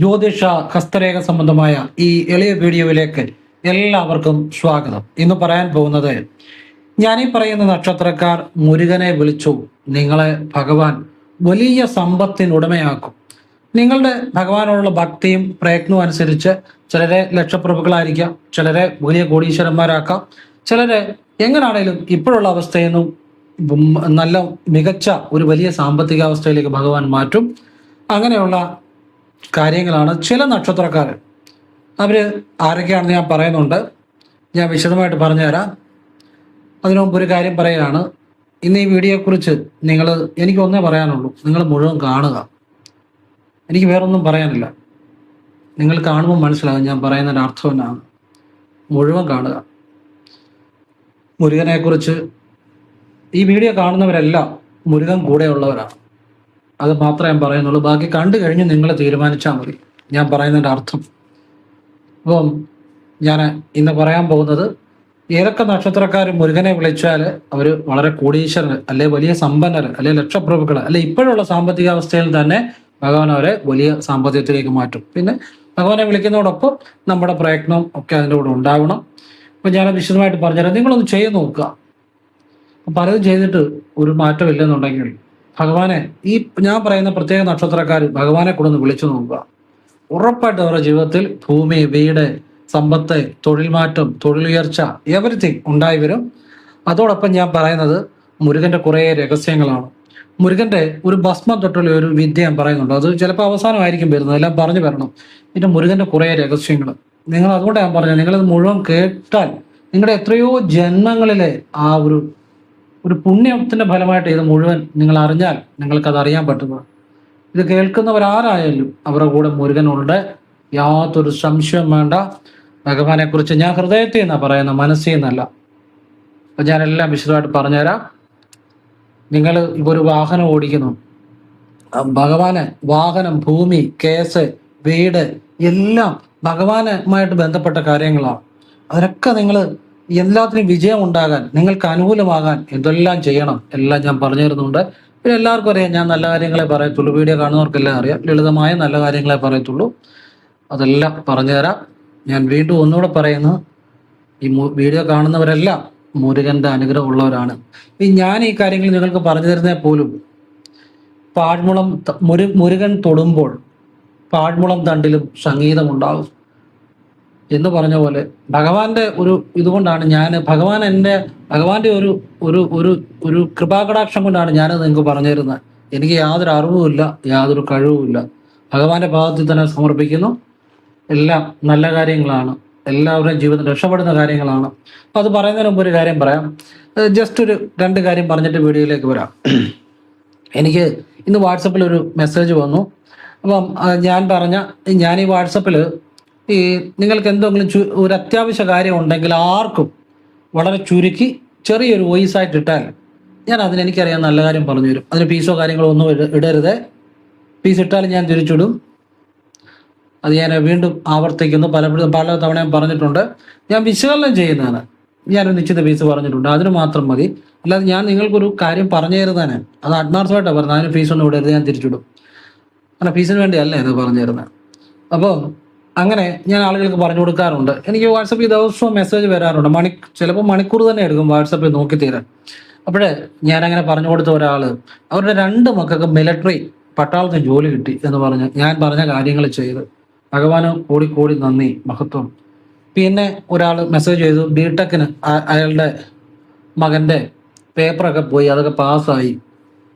ജ്യോതിഷ ഹസ്തരേഖ സംബന്ധമായ ഈ എളിയ വീഡിയോയിലേക്ക് എല്ലാവർക്കും സ്വാഗതം. ഇന്ന് പറയാൻ പോകുന്നത്, ഞാനീ പറയുന്ന നക്ഷത്രക്കാർ മുരുകനെ വിളിച്ചു നിങ്ങളെ ഭഗവാൻ വലിയ സമ്പത്തിനുടമയാക്കും. നിങ്ങളുടെ ഭഗവാനോടുള്ള ഭക്തിയും പ്രയത്നവും അനുസരിച്ച് ചിലരെ ലക്ഷപ്രഭുക്കളായിരിക്കാം, ചിലരെ വലിയ കോടീശ്വരന്മാരാക്കാം, ചിലരെ എങ്ങനാണേലും ഇപ്പോഴുള്ള അവസ്ഥയിൽ നിന്നും നല്ല മികച്ച ഒരു വലിയ സാമ്പത്തിക അവസ്ഥയിലേക്ക് ഭഗവാൻ മാറ്റും. അങ്ങനെയുള്ള കാര്യങ്ങളാണ് ചില നക്ഷത്രക്കാർ. അവർ ആരൊക്കെയാണെന്ന് ഞാൻ പറയുന്നുണ്ട്, ഞാൻ വിശദമായിട്ട് പറഞ്ഞുതരാം. അതിനു മുമ്പ് ഒരു കാര്യം പറയുകയാണ്, ഇന്ന് ഈ വീഡിയോയെക്കുറിച്ച് എനിക്ക് ഒന്നേ പറയാനുള്ളൂ, നിങ്ങൾ മുഴുവൻ കാണുക. എനിക്ക് വേറൊന്നും പറയാനില്ല. നിങ്ങൾ കാണുമ്പോൾ മനസ്സിലാകും ഞാൻ പറയുന്നതിൻ്റെ അർത്ഥം എന്നാണ്. മുഴുവൻ കാണുക. മുരുകനെക്കുറിച്ച് ഈ വീഡിയോ കാണുന്നവരെല്ലാം മുരുകൻ കൂടെയുള്ളവരാണ്. അത് മാത്രമേ ഞാൻ പറയുന്നുള്ളൂ. ബാക്കി കണ്ടു കഴിഞ്ഞ് നിങ്ങൾ തീരുമാനിച്ചാൽ മതി ഞാൻ പറയുന്നതിൻ്റെ അർത്ഥം. അപ്പം ഞാൻ ഇന്ന് പറയാൻ പോകുന്നത്, ഏതൊക്കെ നക്ഷത്രക്കാർ മുരുകനെ വിളിച്ചാൽ അവർ വളരെ കോടീശ്വരർ, അല്ലെ വലിയ സമ്പന്നർ, അല്ലെ ലക്ഷപ്രഭുക്കൾ, അല്ലെ ഇപ്പോഴുള്ള സാമ്പത്തികാവസ്ഥയിൽ തന്നെ ഭഗവാൻ അവരെ വലിയ സാമ്പത്തികത്തിലേക്ക് മാറ്റും. പിന്നെ ഭഗവാനെ വിളിക്കുന്നതോടൊപ്പം നമ്മുടെ പ്രയത്നം ഒക്കെ അതിൻ്റെ കൂടെ ഉണ്ടാവണം. അപ്പം ഞാൻ വിശദമായിട്ട് പറഞ്ഞുതരാം. നിങ്ങളൊന്ന് ചെയ്ത് നോക്കുക. പലതും ചെയ്തിട്ട് ഒരു മാറ്റമില്ലെന്നുണ്ടെങ്കിൽ ഭഗവാനെ, ഈ ഞാൻ പറയുന്ന പ്രത്യേക നക്ഷത്രക്കാർ ഭഗവാനെ കൂടെ ഒന്ന് വിളിച്ചു നോക്കുക. ഉറപ്പായിട്ട് അവരുടെ ജീവിതത്തിൽ ഭൂമി, വീട്, സമ്പത്ത്, തൊഴിൽ മാറ്റം, തൊഴിലുയർച്ച, എവരിത്തിങ് ഉണ്ടായി വരും. അതോടൊപ്പം ഞാൻ പറയുന്നത് മുരുകന്റെ കുറേ രഹസ്യങ്ങളാണ്. മുരുകന്റെ ഒരു ഭസ്മം തൊട്ടുള്ള ഒരു വിദ്യ ഞാൻ പറയുന്നുണ്ട്. അത് ചിലപ്പോൾ അവസാനമായിരിക്കും വരുന്നത്, എല്ലാം പറഞ്ഞു വരണം. പിന്നെ മുരുകന്റെ കുറേ രഹസ്യങ്ങൾ നിങ്ങൾ, അതുകൊണ്ട് ഞാൻ പറഞ്ഞത്, നിങ്ങളത് മുഴുവൻ കേട്ടാൽ നിങ്ങളുടെ എത്രയോ ജന്മങ്ങളിലെ ആ ഒരു പുണ്യത്തിന്റെ ഫലമായിട്ട് ഇത് മുഴുവൻ നിങ്ങൾ അറിഞ്ഞാൽ നിങ്ങൾക്കത് അറിയാൻ പറ്റുന്നത്. ഇത് കേൾക്കുന്നവരാരായാലും അവരുടെ കൂടെ മുരുകനുണ്ട്, യാതൊരു സംശയം വേണ്ട. ഭഗവാനെ കുറിച്ച് ഞാൻ ഹൃദയത്തിൽ നിന്നാണ് പറയുന്നത്, മനസ്സിൽ നിന്നല്ല. അപ്പം ഞാനെല്ലാം വിശദമായിട്ട് പറഞ്ഞുതരാം. നിങ്ങൾ ഇപ്പോൾ ഒരു വാഹനം ഓടിക്കുന്നു, ഭഗവാന് വാഹനം, ഭൂമി, കേസ്, വീട് എല്ലാം ഭഗവാനുമായിട്ട് ബന്ധപ്പെട്ട കാര്യങ്ങളാണ്. അതിനൊക്കെ നിങ്ങൾ എല്ലാത്തിനും വിജയം ഉണ്ടാകാൻ, നിങ്ങൾക്ക് അനുകൂലമാകാൻ എന്തെല്ലാം ചെയ്യണം എല്ലാം ഞാൻ പറഞ്ഞു തരുന്നുണ്ട്. പിന്നെ എല്ലാവർക്കും അറിയാം, ഞാൻ നല്ല കാര്യങ്ങളെ പറയത്തുള്ളൂ. വീഡിയോ കാണുന്നവർക്കെല്ലാം അറിയാം, ലളിതമായ നല്ല കാര്യങ്ങളെ പറയത്തുള്ളൂ. അതെല്ലാം പറഞ്ഞു തരാം. ഞാൻ വീണ്ടും ഒന്നുകൂടെ പറയുന്നു, ഈ വീഡിയോ കാണുന്നവരെല്ലാം മുരുകന്റെ അനുഗ്രഹം ഉള്ളവരാണ്. ഞാൻ ഈ കാര്യങ്ങൾ നിങ്ങൾക്ക് പറഞ്ഞു തരുന്നതിൽ പോലും പാഴ്മുളം മുരുകൻ തൊടുമ്പോൾ പാഴ്മുളം തണ്ടിലും സംഗീതമുണ്ടാകും എന്ന് പറഞ്ഞ പോലെ ഭഗവാന്റെ ഒരു ഇതുകൊണ്ടാണ് ഭഗവാന്റെ ഒരു കൃപാകടാക്ഷം കൊണ്ടാണ് ഞാനത് നിങ്ങൾക്ക് പറഞ്ഞു തരുന്നത്. എനിക്ക് യാതൊരു അറിവുമില്ല, യാതൊരു കഴിവുമില്ല. ഭഗവാന്റെ ഭാഗത്തിൽ തന്നെ സമർപ്പിക്കുന്നു. എല്ലാം നല്ല കാര്യങ്ങളാണ്, എല്ലാവരുടെയും ജീവിതത്തിൽ രക്ഷപ്പെടുന്ന കാര്യങ്ങളാണ്. അപ്പം അത് പറയുന്നതിന് മുമ്പ് ഒരു കാര്യം പറയാം. ജസ്റ്റ് ഒരു 2 കാര്യം പറഞ്ഞിട്ട് വീഡിയോയിലേക്ക് വരാം. എനിക്ക് ഇന്ന് വാട്സപ്പിൽ ഒരു മെസ്സേജ് വന്നു. അപ്പം ഞാൻ ഈ വാട്സപ്പിൽ നിങ്ങൾക്ക് എന്തെങ്കിലും ഒരു അത്യാവശ്യ കാര്യം ഉണ്ടെങ്കിൽ ആർക്കും വളരെ ചുരുക്കി ചെറിയൊരു വോയിസ് ആയിട്ട് ഇട്ടാൽ ഞാൻ എനിക്കറിയാം നല്ല കാര്യം പറഞ്ഞു തരും. അതിന് ഫീസോ കാര്യങ്ങളോ ഒന്നും ഇടരുത്. ഫീസ് ഇട്ടാലും ഞാൻ തിരിച്ചിടും. അത് ഞാൻ വീണ്ടും ആവർത്തിക്കുന്നു, പല തവണയും പറഞ്ഞിട്ടുണ്ട്. ഞാൻ വിശകലനം ചെയ്യുന്നതാണ്. ഞാനൊരു നിശ്ചിത ഫീസ് പറഞ്ഞിട്ടുണ്ട്, അതിന് മാത്രം മതി. അല്ലാതെ ഞാൻ നിങ്ങൾക്കൊരു കാര്യം പറഞ്ഞു തരുന്നതാണ്, അത് ആത്മാർത്ഥമായിട്ടാണ് പറഞ്ഞത്. അതിന് ഫീസൊന്നും ഇടരുത്, ഞാൻ തിരിച്ചിടും. അങ്ങനെ ഫീസിന് വേണ്ടിയല്ല ഇത് പറഞ്ഞു തരുന്നത്. അപ്പോൾ അങ്ങനെ ഞാൻ ആളുകൾക്ക് പറഞ്ഞു കൊടുക്കാറുണ്ട്. എനിക്ക് വാട്സപ്പിൽ ദിവസവും മെസ്സേജ് വരാറുണ്ട്. ചിലപ്പോൾ മണിക്കൂർ തന്നെ എടുക്കും വാട്സപ്പിൽ നോക്കി തീരാൻ. അപ്പോഴേ ഞാനങ്ങനെ പറഞ്ഞു കൊടുത്ത ഒരാൾ, അവരുടെ 2 മക്കൾക്ക് മിലിറ്ററി പട്ടാളത്തിന് ജോലി കിട്ടി എന്ന് പറഞ്ഞ് ഞാൻ പറഞ്ഞ കാര്യങ്ങൾ ചെയ്ത്, ഭഗവാന് കോടി നന്ദി, മഹത്വം. പിന്നെ ഒരാൾ മെസ്സേജ് ചെയ്തു, ബിടെക്കിന് അയാളുടെ മകൻ്റെ പേപ്പറൊക്കെ പോയി, അതൊക്കെ പാസ്സായി.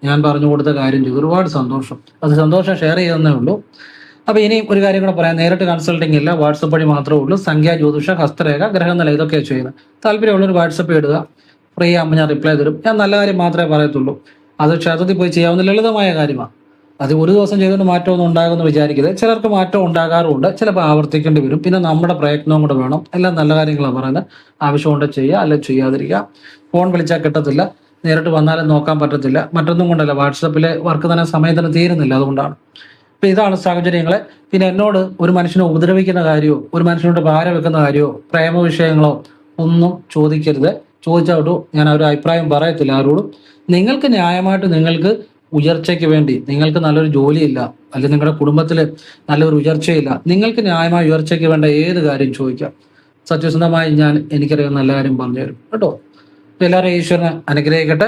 ഞാൻ പറഞ്ഞു കൊടുത്ത കാര്യം ചെയ്തു, ഒരുപാട് സന്തോഷം. അത് സന്തോഷം ഷെയർ ചെയ്യുന്നേ ഉള്ളൂ. അപ്പോൾ ഇനി ഒരു കാര്യം കൂടെ പറയാം. നേരിട്ട് കൺസൾട്ടിങ് ഇല്ല, വാട്സപ്പ് വഴി മാത്രമേ ഉള്ളൂ. സംഖ്യ, ജ്യോതിഷ, ഹസ്തരേഖ, ഗ്രഹനില ഇതൊക്കെയാണ് ചെയ്യുന്നത്. താല്പര്യമുള്ളൊരു വാട്സപ്പ് ഇടുക, ഫ്രീ ആകുമ്പോൾ ഞാൻ റിപ്ലൈ തരും. ഞാൻ നല്ല കാര്യം മാത്രമേ പറയത്തുള്ളൂ. അത് ക്ഷേത്രത്തിൽ പോയി ചെയ്യാവുന്ന ലളിതമായ കാര്യമാണ്. അത് ഒരു ദിവസം ചെയ്തുകൊണ്ട് മാറ്റമൊന്നും ഉണ്ടാകുമെന്ന് വിചാരിക്കരുത്. ചിലർക്ക് മാറ്റം ഉണ്ടാകാറുമുണ്ട്, ചിലപ്പോൾ ആവർത്തിക്കേണ്ടി വരും. പിന്നെ നമ്മുടെ പ്രയത്നവും കൂടെ വേണം. എല്ലാം നല്ല കാര്യങ്ങളാണ് പറയുന്നത്. ആവശ്യമുണ്ട് ചെയ്യുക, അല്ലെങ്കിൽ ചെയ്യാതിരിക്കുക. ഫോൺ വിളിച്ചാൽ കിട്ടത്തില്ല, നേരിട്ട് വന്നാലും നോക്കാൻ പറ്റത്തില്ല. മറ്റൊന്നും കൊണ്ടല്ല, വാട്സപ്പിലെ വർക്ക് തന്നെ സമയത്തിന് തീരുന്നില്ല, അതുകൊണ്ടാണ്. അപ്പം ഇതാണ് സാഹചര്യങ്ങൾ. പിന്നെ എന്നോട് ഒരു മനുഷ്യനെ ഉപദ്രവിക്കുന്ന കാര്യമോ, ഒരു മനുഷ്യനോട് ഭാര വെക്കുന്ന കാര്യമോ, പ്രേമ വിഷയങ്ങളോ ഒന്നും ചോദിക്കരുത്. ചോദിച്ചോട്ടു, ഞാൻ ഒരു അഭിപ്രായം പറയത്തില്ല ആരോടും. നിങ്ങൾക്ക് ന്യായമായിട്ട് നിങ്ങൾക്ക് ഉയർച്ചയ്ക്ക് വേണ്ടി, നിങ്ങൾക്ക് നല്ലൊരു ജോലിയില്ല, അല്ലെങ്കിൽ നിങ്ങളുടെ കുടുംബത്തിൽ നല്ലൊരു ഉയർച്ചയില്ല, നിങ്ങൾക്ക് ന്യായമായ ഉയർച്ചയ്ക്ക് വേണ്ട ഏത് കാര്യം ചോദിക്കാം. സത്യസന്ധമായി എനിക്കറിയാം നല്ല കാര്യം പറഞ്ഞു തരും കേട്ടോ. എല്ലാവരും ഈശ്വരനെ അനുഗ്രഹിക്കട്ടെ.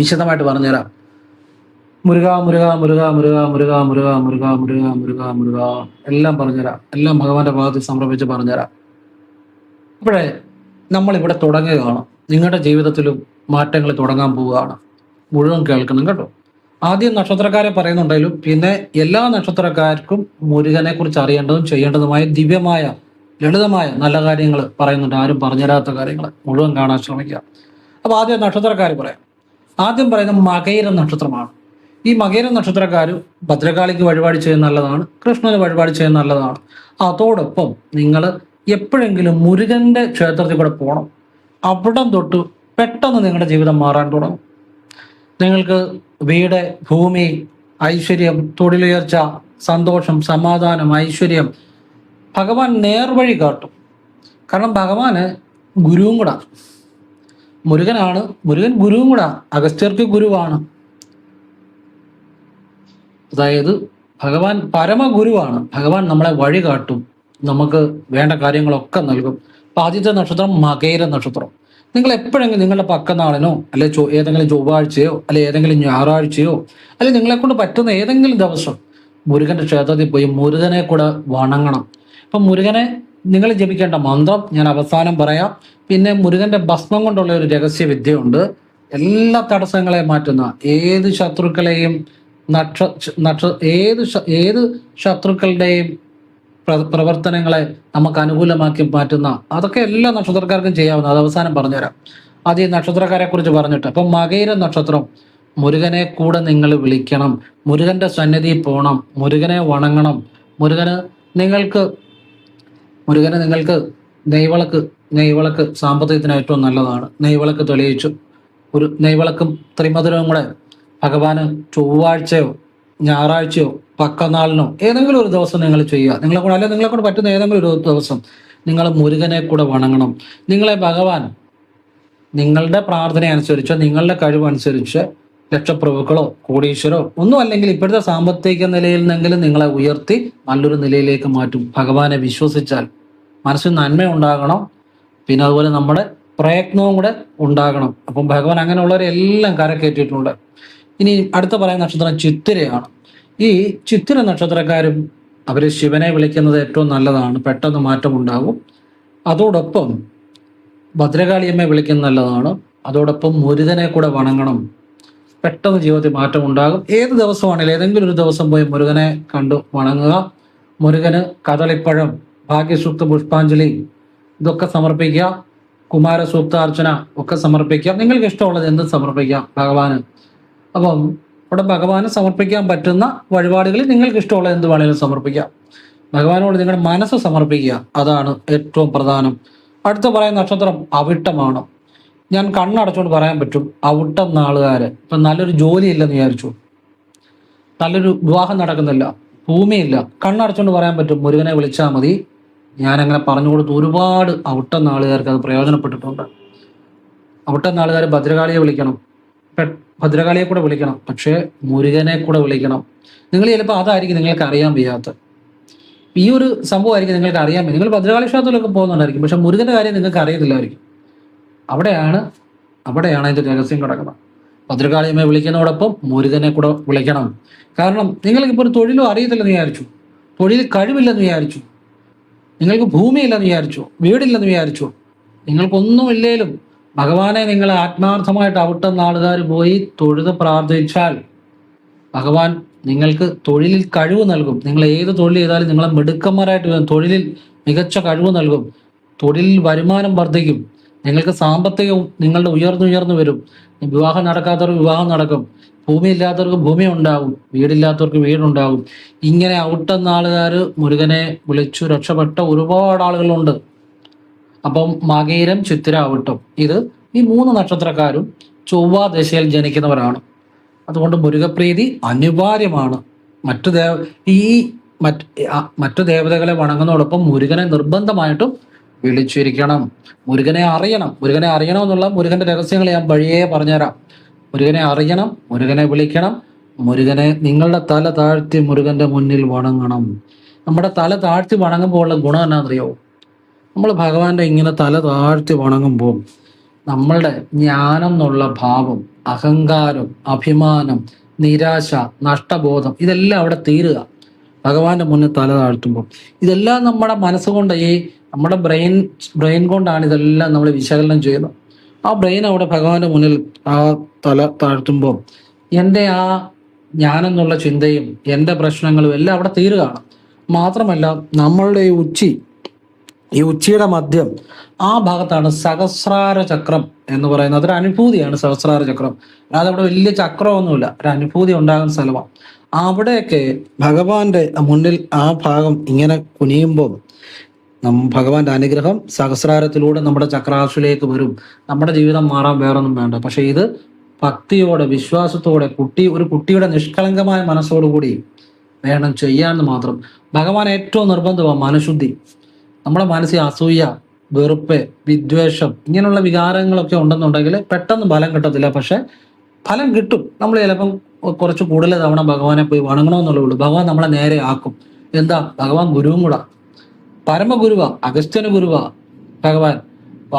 വിശദമായിട്ട് പറഞ്ഞുതരാം. മുരുക മുരുക മുരുക മുരുക മുരുക മുരുക മുരുക മുരുക മുരുക മുരുക എല്ലാം പറഞ്ഞുതരാം. എല്ലാം ഭഗവാന്റെ ഭാഗത്ത് സമർപ്പിച്ച് പറഞ്ഞുതരാം. അപ്പോഴേ നമ്മളിവിടെ തുടങ്ങുകയാണ്. നിങ്ങളുടെ ജീവിതത്തിലും മാറ്റങ്ങൾ തുടങ്ങാൻ പോവുകയാണ്. മുഴുവൻ കേൾക്കണം കേട്ടോ. ആദ്യം നക്ഷത്രക്കാരെ പറയുന്നുണ്ടെങ്കിലും പിന്നെ എല്ലാ നക്ഷത്രക്കാർക്കും മുരുകനെ കുറിച്ച് അറിയേണ്ടതും ചെയ്യേണ്ടതുമായ ദിവ്യമായ ലളിതമായ നല്ല കാര്യങ്ങൾ പറയുന്നുണ്ട്. ആരും പറഞ്ഞുതരാത്ത കാര്യങ്ങൾ മുഴുവൻ കാണാൻ ശ്രമിക്കുക. അപ്പൊ ആദ്യം നക്ഷത്രക്കാർ പറയാം. ആദ്യം പറയുന്നത് മകയിര നക്ഷത്രമാണ്. ഈ മകയിര നക്ഷത്രക്കാർ ഭദ്രകാളിക്ക് വഴിപാട് ചെയ്യുന്ന നല്ലതാണ്, കൃഷ്ണന് വഴിപാട് ചെയ്യുന്ന നല്ലതാണ്. അതോടൊപ്പം നിങ്ങൾ എപ്പോഴെങ്കിലും മുരുകന്റെ ക്ഷേത്രത്തിൽ കൂടെ പോകണം. അവിടം തൊട്ട് പെട്ടെന്ന് നിങ്ങളുടെ ജീവിതം മാറാൻ തുടങ്ങും. നിങ്ങൾക്ക് വീട്, ഭൂമി, ഐശ്വര്യം, തൊഴിലുയർച്ച, സന്തോഷം, സമാധാനം, ഐശ്വര്യം ഭഗവാൻ നേർവഴി കാട്ടും. കാരണം ഭഗവാന് ഗുരുവും കൂടാ. മുരുകൻ ഗുരുവും കൂടാ. അഗസ്ത്യർക്ക് ഗുരുവാണ്. അതായത് ഭഗവാൻ പരമഗുരുവാണ്. ഭഗവാൻ നമ്മളെ വഴി കാട്ടും, നമുക്ക് വേണ്ട കാര്യങ്ങളൊക്കെ നൽകും. അപ്പൊ ആദ്യത്തെ നക്ഷത്രം മകയിര നക്ഷത്രം. നിങ്ങൾ എപ്പോഴെങ്കിലും നിങ്ങളുടെ പക്കനാളിനോ അല്ലെ ഏതെങ്കിലും ചൊവ്വാഴ്ചയോ അല്ലെ ഏതെങ്കിലും ഞായറാഴ്ചയോ അല്ലെ നിങ്ങളെ കൊണ്ട് പറ്റുന്ന ഏതെങ്കിലും ദിവസം മുരുകന്റെ ക്ഷേത്രത്തിൽ പോയി മുരുകനെ കൂടെ വണങ്ങണം. അപ്പൊ മുരുകനെ നിങ്ങൾ ജപിക്കേണ്ട മന്ത്രം ഞാൻ അവസാനം പറയാം. പിന്നെ മുരുകന്റെ ഭസ്മം കൊണ്ടുള്ള ഒരു രഹസ്യ വിദ്യയുണ്ട്. എല്ലാ തടസ്സങ്ങളെയും മാറ്റുന്ന, ഏത് ശത്രുക്കളെയും ഏത് ശത്രുക്കളുടെയും പ്രവർത്തനങ്ങളെ നമുക്ക് അനുകൂലമാക്കി മാറ്റുന്ന, അതൊക്കെ എല്ലാ നക്ഷത്രക്കാർക്കും ചെയ്യാവുന്ന. അത് അവസാനം പറഞ്ഞുതരാം. ആദ്യം നക്ഷത്രക്കാരെ കുറിച്ച് പറഞ്ഞിട്ട്. അപ്പം മകയിര നക്ഷത്രം, മുരുകനെ കൂടെ നിങ്ങൾ വിളിക്കണം, മുരുകന്റെ സന്നിധിയിൽ പോകണം, മുരുകനെ വണങ്ങണം. മുരുകന് നിങ്ങൾക്ക് നെയ്വിളക്ക് സാമ്പത്തികത്തിന് ഏറ്റവും നല്ലതാണ്. നെയ്വിളക്ക് തെളിയിച്ചു ഒരു നെയ്വിളക്കും ത്രിമധുരവും കൂടെ ഭഗവാന് ചൊവ്വാഴ്ചയോ ഞായറാഴ്ചയോ പക്കനാളിനോ ഏതെങ്കിലും ഒരു ദിവസം നിങ്ങൾ ചെയ്യുക. നിങ്ങളെ കൊണ്ട് പറ്റുന്ന ഏതെങ്കിലും ഒരു ദിവസം നിങ്ങൾ മുരുകനെ കൂടെ വണങ്ങണം. നിങ്ങളെ ഭഗവാൻ നിങ്ങളുടെ പ്രാർത്ഥന അനുസരിച്ച്, നിങ്ങളുടെ കഴിവനുസരിച്ച് ലക്ഷപ്രഭുക്കളോ കോടീശ്വരോ ഒന്നും അല്ലെങ്കിൽ ഇപ്പോഴത്തെ സാമ്പത്തിക നിലയിൽ നിന്നെങ്കിലും നിങ്ങളെ ഉയർത്തി നല്ലൊരു നിലയിലേക്ക് മാറ്റും. ഭഗവാനെ വിശ്വസിച്ചാൽ മനസ്സിൽ നന്മ ഉണ്ടാകണം, പിന്നെ അതുപോലെ നമ്മുടെ പ്രയത്നവും കൂടെ ഉണ്ടാകണം. അപ്പം ഭഗവാൻ അങ്ങനെയുള്ളവരെല്ലാം കരകയറ്റിയിട്ടുണ്ട്. ഇനി അടുത്ത പറയുന്ന നക്ഷത്രം ചിത്തിരയാണ്. ഈ ചിത്തിര നക്ഷത്രക്കാരും അവർ ശിവനെ വിളിക്കുന്നത് ഏറ്റവും നല്ലതാണ്, പെട്ടെന്ന് മാറ്റം ഉണ്ടാകും. അതോടൊപ്പം ഭദ്രകാളിയമ്മയെ വിളിക്കുന്നത് നല്ലതാണ്. അതോടൊപ്പം മുരുകനെ കൂടെ വണങ്ങണം, പെട്ടെന്ന് ജീവിതത്തിൽ മാറ്റം ഉണ്ടാകും. ഏത് ദിവസമാണെങ്കിലും ഏതെങ്കിലും ഒരു ദിവസം പോയി മുരുകനെ കണ്ടു വണങ്ങുക. മുരുകന് കദളിപ്പഴം, ഭാഗ്യസൂക്ത പുഷ്പാഞ്ജലി ഇതൊക്കെ സമർപ്പിക്കുക. കുമാരസൂക്ത അർച്ചന ഒക്കെ സമർപ്പിക്കാം. നിങ്ങൾക്ക് ഇഷ്ടമുള്ളത് എന്തും സമർപ്പിക്കാം ഭഗവാന്. അപ്പം ഇവിടെ ഭഗവാന് സമർപ്പിക്കാൻ പറ്റുന്ന വഴിപാടുകളിൽ നിങ്ങൾക്ക് ഇഷ്ടമുള്ളത് എന്ത് വേണമെങ്കിലും സമർപ്പിക്കാം. ഭഗവാനോട് നിങ്ങളുടെ മനസ്സ് സമർപ്പിക്കുക, അതാണ് ഏറ്റവും പ്രധാനം. അടുത്ത പറയുന്ന നക്ഷത്രം അവിട്ടമാണ്. ഞാൻ കണ്ണടച്ചുകൊണ്ട് പറയാൻ പറ്റും, അവിട്ടം നാളുകാര് ഇപ്പം നല്ലൊരു ജോലി ഇല്ലെന്ന് വിചാരിച്ചു, നല്ലൊരു വിവാഹം നടക്കുന്നില്ല, ഭൂമിയില്ല, കണ്ണടച്ചുകൊണ്ട് പറയാൻ പറ്റും മുരുകനെ വിളിച്ചാൽ മതി. ഞാനങ്ങനെ പറഞ്ഞു കൊടുത്ത് ഒരുപാട് അവിട്ടം നാളുകാർക്ക് അത് പ്രയോജനപ്പെട്ടിട്ടുണ്ട്. അവിട്ടം നാളുകാർ ഭദ്രകാളിയെ വിളിക്കണം, ഭദ്രകാളിയെ കൂടെ വിളിക്കണം, പക്ഷേ മുരുകനെ കൂടെ വിളിക്കണം. നിങ്ങൾ ചിലപ്പോൾ അതായിരിക്കും നിങ്ങൾക്ക് അറിയാൻ വയ്യാത്ത ഈ ഒരു സംഭവമായിരിക്കും നിങ്ങൾക്ക് അറിയാൻ വയ്യ. നിങ്ങൾ ഭദ്രകാളി ക്ഷേത്രത്തിലൊക്കെ പോകുന്നുണ്ടായിരിക്കും, പക്ഷെ മുരുകന്റെ കാര്യം നിങ്ങൾക്ക് അറിയത്തില്ലായിരിക്കും. അവിടെയാണ് അതിന്റെ രഹസ്യം കിടക്കുന്നത്. ഭദ്രകാളിയമ്മയെ വിളിക്കുന്നതോടൊപ്പം മുരുകനെ കൂടെ വിളിക്കണം. കാരണം നിങ്ങൾക്കിപ്പോൾ ഒരു തൊഴിലും അറിയത്തില്ലെന്ന് വിചാരിച്ചു, തൊഴിൽ കഴിവില്ലെന്ന് വിചാരിച്ചു, നിങ്ങൾക്ക് ഭൂമിയില്ലെന്ന് വിചാരിച്ചു, വീടില്ലെന്ന് വിചാരിച്ചു, നിങ്ങൾക്കൊന്നുമില്ലേലും ഭഗവാനെ നിങ്ങൾ ആത്മാർത്ഥമായിട്ട് അവിട്ടം നാളുകാർ പോയി തൊഴുത് പ്രാർത്ഥിച്ചാൽ ഭഗവാൻ നിങ്ങൾക്ക് തൊഴിലിൽ കഴിവ് നൽകും. നിങ്ങൾ ഏത് തൊഴിൽ ചെയ്താലും നിങ്ങളെ മിടുക്കന്മാരായിട്ട് വരും. തൊഴിലിൽ മികച്ച കഴിവ് നൽകും, തൊഴിലിൽ വരുമാനം വർദ്ധിക്കും, നിങ്ങൾക്ക് സാമ്പത്തികവും നിങ്ങളുടെ ഉയർന്നു വരും. വിവാഹം നടക്കാത്തവർക്ക് വിവാഹം നടക്കും, ഭൂമി ഇല്ലാത്തവർക്ക് ഭൂമി ഉണ്ടാകും, വീടില്ലാത്തവർക്ക് വീടുണ്ടാകും. ഇങ്ങനെ അവിട്ടം നാളുകാർ മുരുകനെ വിളിച്ചു രക്ഷപ്പെട്ട ഒരുപാട് ആളുകളുണ്ട്. അപ്പം മകയിരം, ചിത്തിര, അവിട്ടം ഇത് ഈ 3 നക്ഷത്രക്കാരും ചൊവ്വ ദശയിൽ ജനിക്കുന്നവരാണ്. അതുകൊണ്ട് മുരുകപ്രീതി അനിവാര്യമാണ്. മറ്റു ദേവതകളെ വണങ്ങുന്നതോടൊപ്പം മുരുകനെ നിർബന്ധമായിട്ടും വിളിച്ചിരിക്കണം. മുരുകനെ അറിയണം എന്നുള്ള മുരുകന്റെ രഹസ്യങ്ങൾ ഞാൻ വഴിയേ പറഞ്ഞുതരാം. മുരുകനെ അറിയണം, മുരുകനെ വിളിക്കണം, മുരുകനെ നിങ്ങളുടെ തല താഴ്ത്തി മുരുകന്റെ മുന്നിൽ വണങ്ങണം. നമ്മുടെ തല താഴ്ത്തി വണങ്ങുമ്പോൾ ഉള്ള ഗുണം എന്നാണെന്നറിയോ? നമ്മൾ ഭഗവാന്റെ ഇങ്ങനെ തല താഴ്ത്തി വണങ്ങുമ്പോൾ നമ്മളുടെ ജ്ഞാനം എന്നുള്ള ഭാവം, അഹങ്കാരം, അഭിമാനം, നിരാശ, നഷ്ടബോധം ഇതെല്ലാം അവിടെ തീരുക. ഭഗവാന്റെ മുന്നിൽ തല താഴ്ത്തുമ്പോൾ ഇതെല്ലാം നമ്മുടെ മനസ്സുകൊണ്ട്, ഈ നമ്മുടെ ബ്രെയിൻ കൊണ്ടാണ് ഇതെല്ലാം നമ്മൾ വിശകലനം ചെയ്യുന്നത്. ആ ബ്രെയിൻ അവിടെ ഭഗവാന്റെ മുന്നിൽ ആ തല താഴ്ത്തുമ്പോൾ എൻ്റെ ആ ജ്ഞാനം എന്നുള്ള ചിന്തയും എൻ്റെ പ്രശ്നങ്ങളും എല്ലാം അവിടെ തീരുകയാണ്. മാത്രമല്ല നമ്മളുടെ ഈ ഉച്ചിയുടെ മധ്യം ആ ഭാഗത്താണ് സഹസ്രാര ചക്രം എന്ന് പറയുന്നത്. അതൊരു അനുഭൂതിയാണ് സഹസ്രാര ചക്രം. അല്ലാതെ അവിടെ വലിയ ചക്രമൊന്നുമില്ല, ഒരു അനുഭൂതി ഉണ്ടാകുന്ന സ്ഥലമാണ്. അവിടെയൊക്കെ ഭഗവാന്റെ മുന്നിൽ ആ ഭാഗം ഇങ്ങനെ കുനിയുമ്പോൾ ഭഗവാന്റെ അനുഗ്രഹം സഹസ്രാരത്തിലൂടെ നമ്മുടെ ചക്രാശിലേക്ക് വരും. നമ്മുടെ ജീവിതം മാറാൻ വേറൊന്നും വേണ്ട. പക്ഷെ ഇത് ഭക്തിയോടെ, വിശ്വാസത്തോടെ, ഒരു കുട്ടിയുടെ നിഷ്കളങ്കമായ മനസ്സോടുകൂടി വേണം ചെയ്യാന്ന് മാത്രം. ഭഗവാൻ ഏറ്റവും നിർബന്ധമാണ് മനഃശുദ്ധി. നമ്മുടെ മനസ്സിൽ അസൂയ, വെറുപ്പ്, വിദ്വേഷം ഇങ്ങനെയുള്ള വികാരങ്ങളൊക്കെ ഉണ്ടെന്നുണ്ടെങ്കിൽ പെട്ടെന്ന് ഫലം കിട്ടത്തില്ല. പക്ഷെ ഫലം കിട്ടും. നമ്മൾ ചിലപ്പം കുറച്ച് കൂടുതൽ തവണ ഭഗവാനെ പോയി വണങ്ങണമെന്നുള്ളൂ. ഭഗവാൻ നമ്മളെ നേരെ ആക്കും. എന്താ? ഭഗവാൻ ഗുരുവും കൂടാ, പരമഗുരുവാ, അഗസ്ത്യന് ഗുരുവാ ഭഗവാൻ.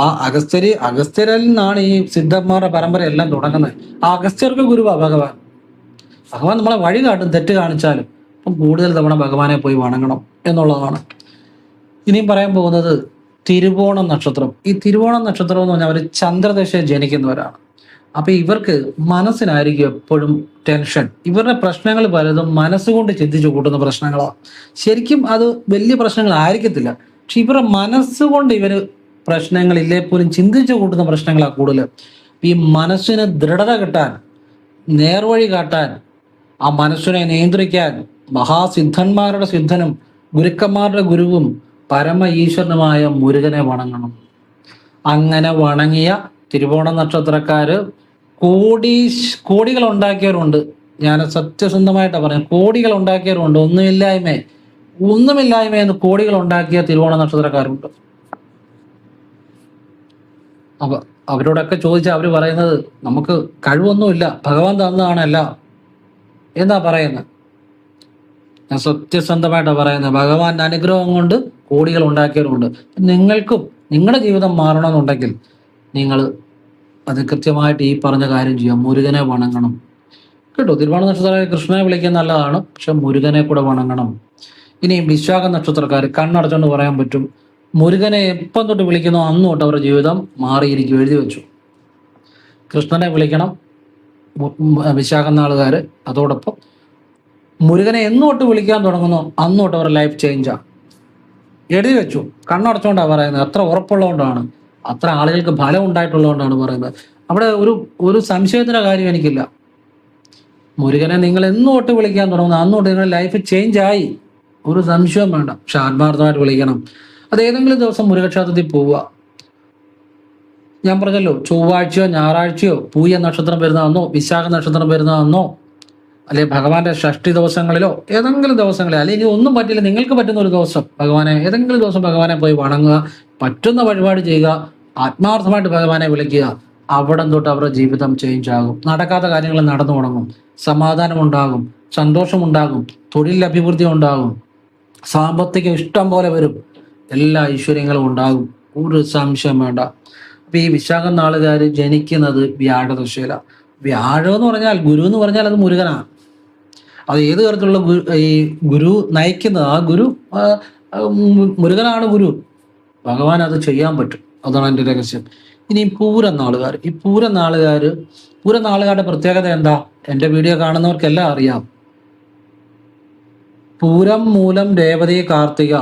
ആ അഗസ്ത്യരിൽ നിന്നാണ് ഈ സിദ്ധന്മാരുടെ പരമ്പര എല്ലാം തുടങ്ങുന്നത്. ആ അഗസ്ത്യർക്ക് ഗുരുവാ ഭഗവാൻ. ഭഗവാൻ നമ്മളെ വഴി കാട്ടും, തെറ്റ് കാണിച്ചാലും. അപ്പം കൂടുതൽ തവണ ഭഗവാനെ പോയി വണങ്ങണം എന്നുള്ളതാണ്. ഇനിയും പറയാൻ പോകുന്നത് തിരുവോണം നക്ഷത്രം. ഈ തിരുവോണം നക്ഷത്രം എന്ന് പറഞ്ഞാൽ അവർ ചന്ദ്രദശയിൽ ജനിക്കുന്നവരാണ്. അപ്പൊ ഇവർക്ക് മനസ്സിനായിരിക്കും എപ്പോഴും ടെൻഷൻ. ഇവരുടെ പ്രശ്നങ്ങൾ പലതും മനസ്സുകൊണ്ട് ചിന്തിച്ചു കൂട്ടുന്ന പ്രശ്നങ്ങളാണ്. ശരിക്കും അത് വലിയ പ്രശ്നങ്ങളായിരിക്കത്തില്ല. പക്ഷെ ഇവരുടെ മനസ്സുകൊണ്ട് ഇവര് പ്രശ്നങ്ങളില്ലേ പോലും ചിന്തിച്ചു കൂട്ടുന്ന പ്രശ്നങ്ങളാണ് കൂടുതൽ. ഈ മനസ്സിന് ദൃഢത കിട്ടാൻ, നേർവഴി കാട്ടാൻ, ആ മനസ്സിനെ നിയന്ത്രിക്കാൻ മഹാസിദ്ധന്മാരുടെ സിദ്ധനും ഗുരുക്കന്മാരുടെ ഗുരുവും പരമ ഈശ്വരനുമായ മുരുകനെ വണങ്ങണം. അങ്ങനെ വണങ്ങിയ തിരുവോണ നക്ഷത്രക്കാര് കോടികൾ ഉണ്ടാക്കിയവരുണ്ട്. ഞാൻ സത്യസന്ധമായിട്ടാണ് പറയാം, കോടികൾ ഉണ്ടാക്കിയവരുണ്ട്. ഒന്നുമില്ലായ്മയെന്ന് കോടികൾ ഉണ്ടാക്കിയ തിരുവോണ നക്ഷത്രക്കാരുണ്ട്. അപ്പൊ അവരോടൊക്കെ ചോദിച്ചാൽ അവർ പറയുന്നത് നമുക്ക് കഴിവൊന്നുമില്ല, ഭഗവാൻ തന്നതാണല്ല എന്നാ പറയുന്നത്. ഞാൻ സത്യസന്ധമായിട്ടാണ് പറയുന്നത്. ഭഗവാന്റെ അനുഗ്രഹം കൊണ്ട് കോടികൾ ഉണ്ടാക്കിയവരുണ്ട്. നിങ്ങൾക്കും നിങ്ങളുടെ ജീവിതം മാറണമെന്നുണ്ടെങ്കിൽ നിങ്ങൾ അത് കൃത്യമായിട്ട് ഈ പറഞ്ഞ കാര്യം ചെയ്യാം. മുരുകനെ വണങ്ങണം കേട്ടോ. തിരുവോണ നക്ഷത്രക്കാർ കൃഷ്ണനെ വിളിക്കാൻ നല്ലതാണ്, പക്ഷെ മുരുകനെ കൂടെ വണങ്ങണം. ഇനി വിശാഖ നക്ഷത്രക്കാർ കണ്ണടച്ചുകൊണ്ട് പറയാൻ പറ്റും, മുരുകനെ എപ്പം തൊട്ട് വിളിക്കുന്നോ അന്ന് തൊട്ട് അവരുടെ ജീവിതം മാറിയിരിക്കും. എഴുതി വെച്ചു. കൃഷ്ണനെ വിളിക്കണം വിശാഖ നാളുകാർ. അതോടൊപ്പം മുരുകനെ എന്ന് തൊട്ട് വിളിക്കാൻ തുടങ്ങുന്നോ അന്ന് തൊട്ട് അവരുടെ ലൈഫ് ചേഞ്ചാ. എഴുതി വെച്ചു. കണ്ണടച്ചുകൊണ്ടാണ് പറയുന്നത്. അത്ര ഉറപ്പുള്ളതുകൊണ്ടാണ്, അത്ര ആളുകൾക്ക് ഫലം ഉണ്ടായിട്ടുള്ളതുകൊണ്ടാണ് പറയുന്നത്. അവിടെ ഒരു സംശയത്തിന്റെ കാര്യം എനിക്കില്ല. മുരുകനെ നിങ്ങൾ എന്ന് തൊട്ട് വിളിക്കാൻ തുടങ്ങുന്നു അന്ന് തൊട്ട് നിങ്ങളുടെ ലൈഫ് ചേഞ്ച് ആയി, ഒരു സംശയവും വേണ്ട. പക്ഷെ ആത്മാർത്ഥമായിട്ട് വിളിക്കണം. അത് ഏതെങ്കിലും ദിവസം മുരുകക്ഷേത്രത്തിൽ പോവുക. ഞാൻ പറഞ്ഞല്ലോ, ചൊവ്വാഴ്ചയോ ഞായറാഴ്ചയോ പൂയ നക്ഷത്രം വരുന്നതെന്നോ വിശാഖ നക്ഷത്രം വരുന്നതെന്നോ അല്ലെ ഭഗവാന്റെ ഷഷ്ടി ദിവസങ്ങളിലോ ഏതെങ്കിലും ദിവസങ്ങളിൽ, അല്ലെങ്കിൽ ഒന്നും പറ്റില്ല, നിങ്ങൾക്ക് പറ്റുന്ന ഒരു ദിവസം ഏതെങ്കിലും ദിവസം ഭഗവാനെ പോയി വണങ്ങുക, പറ്റുന്ന വഴിപാട് ചെയ്യുക, ആത്മാർത്ഥമായിട്ട് ഭഗവാനെ വിളിക്കുക. അവിടെ തൊട്ട് അവരുടെ ജീവിതം ചേഞ്ച് ആകും. നടക്കാത്ത കാര്യങ്ങൾ നടന്നു തുടങ്ങും, സമാധാനം ഉണ്ടാകും, സന്തോഷമുണ്ടാകും, തൊഴിൽ അഭിവൃദ്ധി ഉണ്ടാകും, സാമ്പത്തികം ഇഷ്ടം പോലെ വരും, എല്ലാ ഐശ്വര്യങ്ങളും ഉണ്ടാകും. ഒരു സംശയം വേണ്ട. അപ്പൊ ഈ വിശാഖം നാളുകാർ ജനിക്കുന്നത് വ്യാഴദശയില. വ്യാഴം എന്ന് പറഞ്ഞാൽ, ഗുരു എന്ന് പറഞ്ഞാൽ അത് മുരുകനാണ്. അത് ഏത് തരത്തിലുള്ള ഈ ഗുരു നയിക്കുന്നത്, ആ ഗുരു മുരുകനാണ് ഗുരു. ഭഗവാൻ അത് ചെയ്യാൻ പറ്റും. അതാണ് എൻ്റെ രഹസ്യം. ഇനി പൂരം നാളുകാർ. ഈ പൂരം നാളുകാരുടെ പ്രത്യേകത എന്താ? എൻ്റെ വീഡിയോ കാണുന്നവർക്കെല്ലാം അറിയാം. പൂരം, മൂലം, രേവതി, കാർത്തിക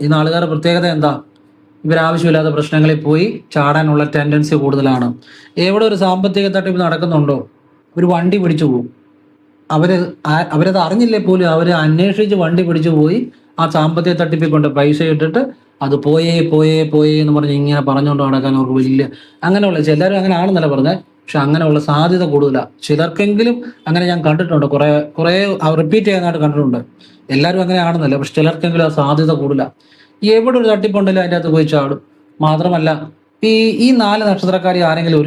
ഈ നാളുകാരുടെ പ്രത്യേകത എന്താ? ഇവരാവശ്യമില്ലാത്ത പ്രശ്നങ്ങളിൽ പോയി ചാടാനുള്ള ടെൻഡൻസി കൂടുതലാണ്. എവിടെ ഒരു സാമ്പത്തിക തട്ടിപ്പ് നടക്കുന്നുണ്ടോ ഒരു വണ്ടി പിടിച്ചു പോകും. അവരത് അറിഞ്ഞില്ലേ പോലും അവര് അന്വേഷിച്ച് വണ്ടി പിടിച്ചു പോയി ആ സാമ്പത്തിക തട്ടിപ്പിൽ കൊണ്ട് പൈസ ഇട്ടിട്ട് അത് പോയേ എന്ന് പറഞ്ഞ് ഇങ്ങനെ പറഞ്ഞുകൊണ്ട് നടക്കാൻ അവർക്ക് വലിയ അങ്ങനെയുള്ള, ചിലരും അങ്ങനെ ആണെന്നല്ല പറഞ്ഞത്, പക്ഷെ അങ്ങനെയുള്ള സാധ്യത കൂടുതലാണ്. ചിലർക്കെങ്കിലും അങ്ങനെ ഞാൻ കണ്ടിട്ടുണ്ട്, കുറെ റിപ്പീറ്റ് ചെയ്യാനായിട്ട് കണ്ടിട്ടുണ്ട്. എല്ലാവരും അങ്ങനെ ആണെന്നല്ല, പക്ഷെ ചിലർക്കെങ്കിലും ആ സാധ്യത കൂടുതലാണ്. എവിടെ ഒരു തട്ടിപ്പുണ്ടല്ലോ അതിൻ്റെ അകത്ത് പോയി ചാടും. മാത്രമല്ല ഈ 4 നക്ഷത്രക്കാരി ആരെങ്കിലും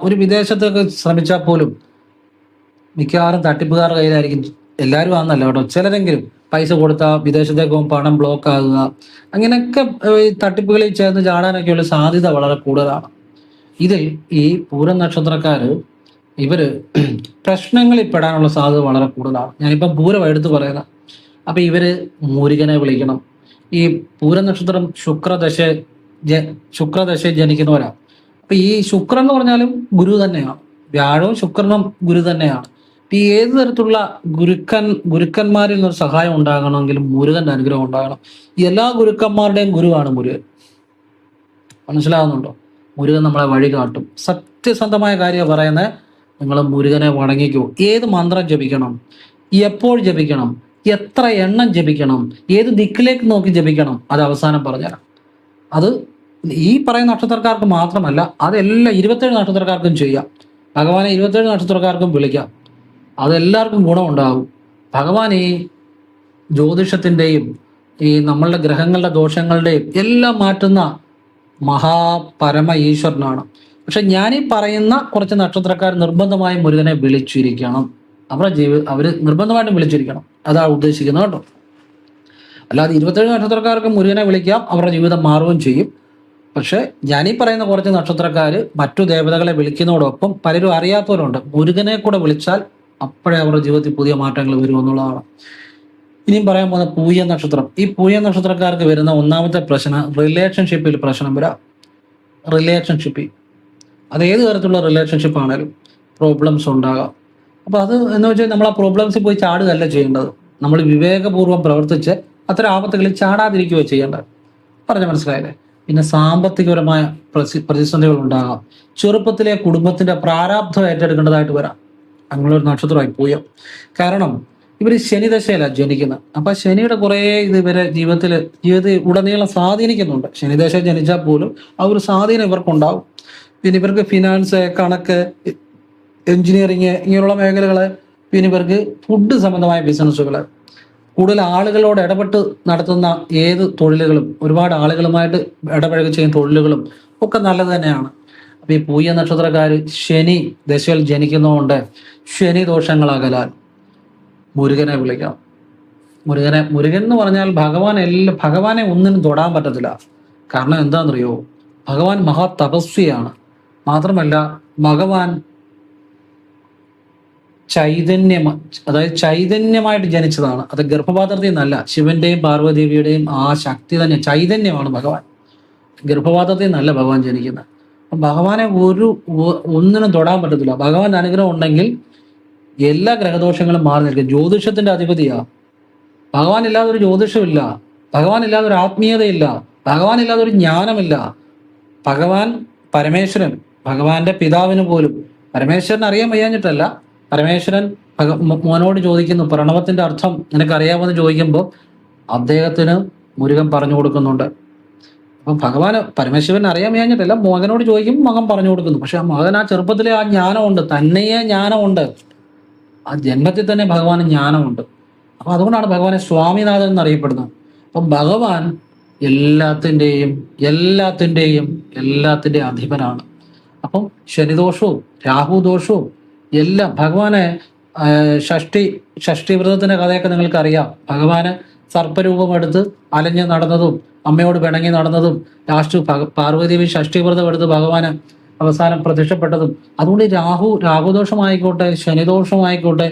ഒരു വിദേശത്തേക്ക് ശ്രമിച്ചാൽ പോലും മിക്കവാറും തട്ടിപ്പുകാരുടെ കയ്യിലായിരിക്കും. എല്ലാവരും ആണെന്നല്ല കേട്ടോ, ചിലരെങ്കിലും പൈസ കൊടുത്താൽ വിദേശത്തേക്ക് പോകും, പണം ബ്ലോക്ക് ആകുക, അങ്ങനെയൊക്കെ ഈ തട്ടിപ്പുകളിൽ ചേർന്ന് ചാടാനൊക്കെയുള്ള സാധ്യത വളരെ കൂടുതലാണ്. ഇതിൽ ഈ പൂരം നക്ഷത്രക്കാര് ഇവര് പ്രശ്നങ്ങളിൽ പെടാനുള്ള സാധ്യത വളരെ കൂടുതലാണ്. ഞാനിപ്പം പൂരം എടുത്തു പറയുന്നത്. അപ്പൊ ഇവര് മുരുകനെ വിളിക്കണം. ഈ പൂരം നക്ഷത്രം ശുക്രദശ ജനിക്കുന്നവരാണ്. അപ്പൊ ഈ ശുക്രൻ എന്ന് പറഞ്ഞാലും ഗുരു തന്നെയാണ്, വ്യാഴവും ശുക്രനും ഗുരു തന്നെയാണ്. ഈ ഏത് തരത്തിലുള്ള ഗുരുക്കന്മാരിൽ നിന്നൊരു സഹായം ഉണ്ടാകണമെങ്കിലും മുരുകന്റെ അനുഗ്രഹം ഉണ്ടാകണം. എല്ലാ ഗുരുക്കന്മാരുടെയും ഗുരുവാണ് മുരുകൻ. മനസ്സിലാകുന്നുണ്ടോ? മുരുകൻ നമ്മളെ വഴി കാട്ടും. സത്യസന്ധമായ കാര്യം പറയുന്നത്, നിങ്ങൾ മുരുകനെ വണങ്ങിക്കൂ. ഏത് മന്ത്രം ജപിക്കണം, എപ്പോൾ ജപിക്കണം, എത്ര എണ്ണം ജപിക്കണം, ഏത് ദിക്കിലേക്ക് നോക്കി ജപിക്കണം, അത് അവസാനം പറഞ്ഞുതരാം. അത് ഈ പറയുന്ന നക്ഷത്രക്കാർക്ക് മാത്രമല്ല, അതെല്ലാം 27 നക്ഷത്രക്കാർക്കും ചെയ്യാം. ഭഗവാനെ 27 നക്ഷത്രക്കാർക്കും വിളിക്കാം. അതെല്ലാവർക്കും ഗുണമുണ്ടാകും. ഭഗവാൻ ഈ ജ്യോതിഷത്തിൻ്റെയും ഈ നമ്മളുടെ ഗ്രഹങ്ങളുടെ ദോഷങ്ങളുടെയും എല്ലാം മാറ്റുന്ന മഹാപരമ ഈശ്വരനാണ്. പക്ഷെ ഞാനീ പറയുന്ന കുറച്ച് നക്ഷത്രക്കാർ നിർബന്ധമായും മുരുകനെ വിളിച്ചിരിക്കണം. അവര് നിർബന്ധമായിട്ടും വിളിച്ചിരിക്കണം. അതാണ് ഉദ്ദേശിക്കുന്നത് കേട്ടോ. അല്ലാതെ 27 നക്ഷത്രക്കാർക്ക് മുരുകനെ വിളിക്കാം, അവരുടെ ജീവിതം മാറുകയും ചെയ്യും. പക്ഷെ ഞാനീ പറയുന്ന കുറച്ച് നക്ഷത്രക്കാര് മറ്റു ദേവതകളെ വിളിക്കുന്നതോടൊപ്പം പലരും അറിയാത്തവരുണ്ട്. മുരുകനെ കൂടെ വിളിച്ചാൽ അപ്പോഴേ അവരുടെ ജീവിതത്തിൽ പുതിയ മാറ്റങ്ങൾ വരും എന്നുള്ളതാണ്. ഇനിയും പറയാൻ പോകുന്ന പൂയ നക്ഷത്രം. ഈ പൂയ നക്ഷത്രക്കാർക്ക് വരുന്ന ഒന്നാമത്തെ പ്രശ്നം, റിലേഷൻഷിപ്പിൽ പ്രശ്നം വരാം. റിലേഷൻഷിപ്പിൽ അത് ഏത് തരത്തിലുള്ള റിലേഷൻഷിപ്പ് ആണെങ്കിലും പ്രോബ്ലംസ് ഉണ്ടാകാം. അപ്പൊ അത് എന്ന് വെച്ചാൽ നമ്മൾ ആ പ്രോബ്ലംസിൽ പോയി ചാടുകയല്ല ചെയ്യേണ്ടത്. നമ്മൾ വിവേകപൂർവ്വം പ്രവർത്തിച്ച് അത്തരം ആപത്തുകളിൽ ചാടാതിരിക്കുകയോ ചെയ്യേണ്ടത്. പറഞ്ഞ മനസ്സിലായില്ലേ? പിന്നെ സാമ്പത്തികപരമായ പ്രതിസന്ധികൾ ഉണ്ടാകാം. ചെറുപ്പത്തിലെ കുടുംബത്തിന്റെ പ്രാരാബ്ധം ഏറ്റെടുക്കേണ്ടതായിട്ട് വരാം. അങ്ങനെയൊരു നക്ഷത്രമായി പൂയം. കാരണം ഇവർ ശനിദശയിലാണ് ജനിക്കുന്നത്. അപ്പൊ ശനിയുടെ കുറേ ഇത് ഇവരെ ജീവിതത്തിൽ ഉടനീളം സ്വാധീനിക്കുന്നുണ്ട്. ശനിദശ ജനിച്ചാൽ പോലും ആ ഒരു സ്വാധീനം ഇവർക്കുണ്ടാവും. പിന്നെ ഇവർക്ക് ഫിനാൻസ്, കണക്ക്, എഞ്ചിനീയറിങ് ഇങ്ങനെയുള്ള മേഖലകള്, പിന്നെ ഇവർക്ക് ഫുഡ് സംബന്ധമായ ബിസിനസ്സുകള്, കൂടുതൽ ആളുകളോട് ഇടപെട്ട് നടത്തുന്ന ഏത് തൊഴിലുകളും, ഒരുപാട് ആളുകളുമായിട്ട് ഇടപഴകി ചെയ്യുന്ന തൊഴിലുകളും ഒക്കെ നല്ലത് തന്നെയാണ്. അപ്പൊ ഈ പൂയ നക്ഷത്രക്കാര് ശനി ദശയിൽ ജനിക്കുന്നതുകൊണ്ട് ശനി ദോഷങ്ങൾ അകലാൻ മുരുകനെ വിളിക്കണം. മുരുകൻ എന്ന് പറഞ്ഞാൽ ഭഗവാനെ ഒന്നിനും തൊടാൻ പറ്റത്തില്ല. കാരണം എന്താണെന്നറിയോ? ഭഗവാൻ മഹാ തപസ്വിയാണ്. മാത്രമല്ല ഭഗവാൻ ചൈതന്യമായിട്ട് ജനിച്ചതാണ്. അത് ഗർഭപാത്രത്തിൽ നിന്നല്ല. ശിവന്റെയും പാർവ്വദേവിയുടെയും ആ ശക്തി തന്നെ ചൈതന്യമാണ് ഭഗവാൻ. ഗർഭപാത്രത്തിൽ നിന്നല്ല ഭഗവാൻ ജനിക്കുന്നത്. ഭഗവാനെ ഒന്നിനും തൊടാൻ പറ്റത്തില്ല. ഭഗവാന്റെ അനുഗ്രഹം ഉണ്ടെങ്കിൽ എല്ലാ ഗ്രഹദോഷങ്ങളും മാറി നിൽക്കും. ജ്യോതിഷത്തിന്റെ അധിപതിയാ ഭഗവാൻ. ഇല്ലാതെ ഒരു ജ്യോതിഷമില്ല. ഭഗവാൻ ഇല്ലാതെ ഒരു ആത്മീയതയില്ല. ഭഗവാൻ ഇല്ലാതെ ഒരു ജ്ഞാനമില്ല. ഭഗവാൻ പരമേശ്വരൻ, ഭഗവാന്റെ പിതാവിന് പോലും പരമേശ്വരൻ അറിയാൻ വയ്യാഞ്ഞിട്ടല്ല. പരമേശ്വരൻ മോനോട് ചോദിക്കുന്നു, പ്രണവത്തിന്റെ അർത്ഥം നിനക്കറിയാമെന്ന് ചോദിക്കുമ്പോൾ അദ്ദേഹത്തിന് മുരുകൻ പറഞ്ഞു കൊടുക്കുന്നുണ്ട്. അപ്പം പരമേശ്വരൻ അറിയാൻ വയ്യാഞ്ഞിട്ടല്ല, മകനോട് ചോദിക്കുമ്പോൾ മകൻ പറഞ്ഞു കൊടുക്കുന്നു. പക്ഷെ ആ മകൻ ആ ചെറുപ്പത്തിലെ ആ ജ്ഞാനമുണ്ട്, തന്നെയേ ജ്ഞാനമുണ്ട്. ആ ജന്മത്തിൽ തന്നെ ഭഗവാന് ജ്ഞാനമുണ്ട്. അപ്പൊ അതുകൊണ്ടാണ് ഭഗവാനെ സ്വാമിനാഥൻ എന്നറിയപ്പെടുന്നത്. അപ്പം ഭഗവാൻ എല്ലാത്തിൻ്റെയും അധിപനാണ്. അപ്പം ശനിദോഷവും രാഹുദോഷവും എല്ലാം ഭഗവാനെ ഷഷ്ടി വ്രതത്തിന്റെ കഥയൊക്കെ നിങ്ങൾക്ക് അറിയാം. ഭഗവാന് സർപ്പരൂപം എടുത്ത് അലഞ്ഞ് നടന്നതും അമ്മയോട് പിണങ്ങി നടന്നതും ലാസ്റ്റ് പാർവ്വതീദേവി ഷഷ്ടി വ്രതം എടുത്ത് ഭഗവാന് അവസാനം പ്രത്യക്ഷപ്പെട്ടതും. അതുകൊണ്ട് രാഹുദോഷമായിക്കോട്ടെ, ശനിദോഷമായിക്കോട്ടെ,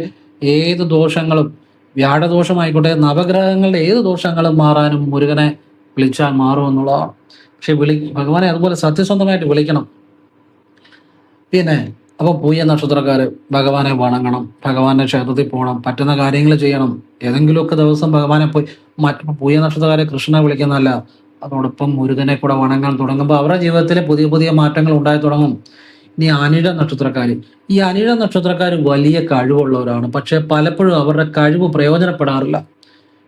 ഏത് ദോഷങ്ങളും, വ്യാഴദോഷമായിക്കോട്ടെ, നവഗ്രഹങ്ങളുടെ ഏത് ദോഷങ്ങളും മാറാനും മുരുകനെ വിളിച്ചാൽ മാറും എന്നുള്ളതാണ്. പക്ഷെ ഭഗവാനെ അതുപോലെ സത്യസന്ധമായിട്ട് വിളിക്കണം. പിന്നെ അപ്പൊ പൂയ നക്ഷത്രക്കാര് ഭഗവാനെ വണങ്ങണം, ഭഗവാന്റെ ക്ഷേത്രത്തിൽ പോകണം, പറ്റുന്ന കാര്യങ്ങൾ ചെയ്യണം. ഏതെങ്കിലുമൊക്കെ ദിവസം ഭഗവാനെ പോയി പൂയ നക്ഷത്രക്കാരെ കൃഷ്ണനെ വിളിക്കുന്നതല്ല, അതോടൊപ്പം മുരുകനെ കൂടെ വണങ്ങാൻ തുടങ്ങുമ്പോൾ അവരുടെ ജീവിതത്തിലെ പുതിയ പുതിയ മാറ്റങ്ങൾ ഉണ്ടായി തുടങ്ങും. ഇനി അനിഴ നക്ഷത്രക്കാര്. ഈ അനിഴ നക്ഷത്രക്കാർ വലിയ കഴിവുള്ളവരാണ്. പക്ഷെ പലപ്പോഴും അവരുടെ കഴിവ് പ്രയോജനപ്പെടാറില്ല.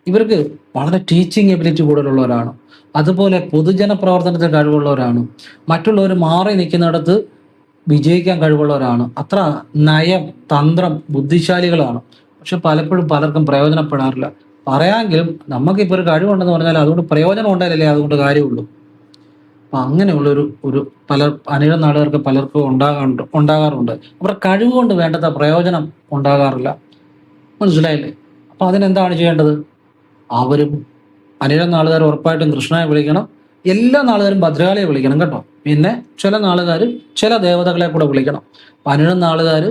ഇവർക്ക് വളരെ ടീച്ചിങ് എബിലിറ്റി കൂടുതലുള്ളവരാണ്. അതുപോലെ പൊതുജന പ്രവർത്തനത്തിന് കഴിവുള്ളവരാണ്. മറ്റുള്ളവർ മാറി നിൽക്കുന്നിടത്ത് വിജയിക്കാൻ കഴിവുള്ളവരാണ്. അത്ര നയം, തന്ത്രം, ബുദ്ധിശാലികളാണ്. പക്ഷെ പലപ്പോഴും പലർക്കും പ്രയോജനപ്പെടാറില്ല. പറയാമെങ്കിലും നമുക്കിപ്പോൾ ഒരു കഴിവുണ്ടെന്ന് പറഞ്ഞാൽ അതുകൊണ്ട് പ്രയോജനം ഉണ്ടായില്ലേ, അതുകൊണ്ട് കാര്യമുള്ളൂ. അപ്പം അങ്ങനെയുള്ളൊരു ഒരു പല അനിഴം നാളുകാർക്ക് പലർക്കും ഉണ്ടാകാറുണ്ട്. അവരുടെ കഴിവ് കൊണ്ട് വേണ്ടത്ര പ്രയോജനം ഉണ്ടാകാറില്ല. മനസ്സിലായില്ലേ? അപ്പം അതിനെന്താണ് ചെയ്യേണ്ടത്? അവരും അനിഴം നാളുകാർ ഉറപ്പായിട്ടും കൃഷ്ണനെ വിളിക്കണം. എല്ലാ നാളുകാരും ഭദ്രകാളിയെ വിളിക്കണം കേട്ടോ. പിന്നെ ചില നാളുകാർ ചില ദേവതകളെ കൂടെ വിളിക്കണം. അപ്പം അനിഴം നാളുകാർ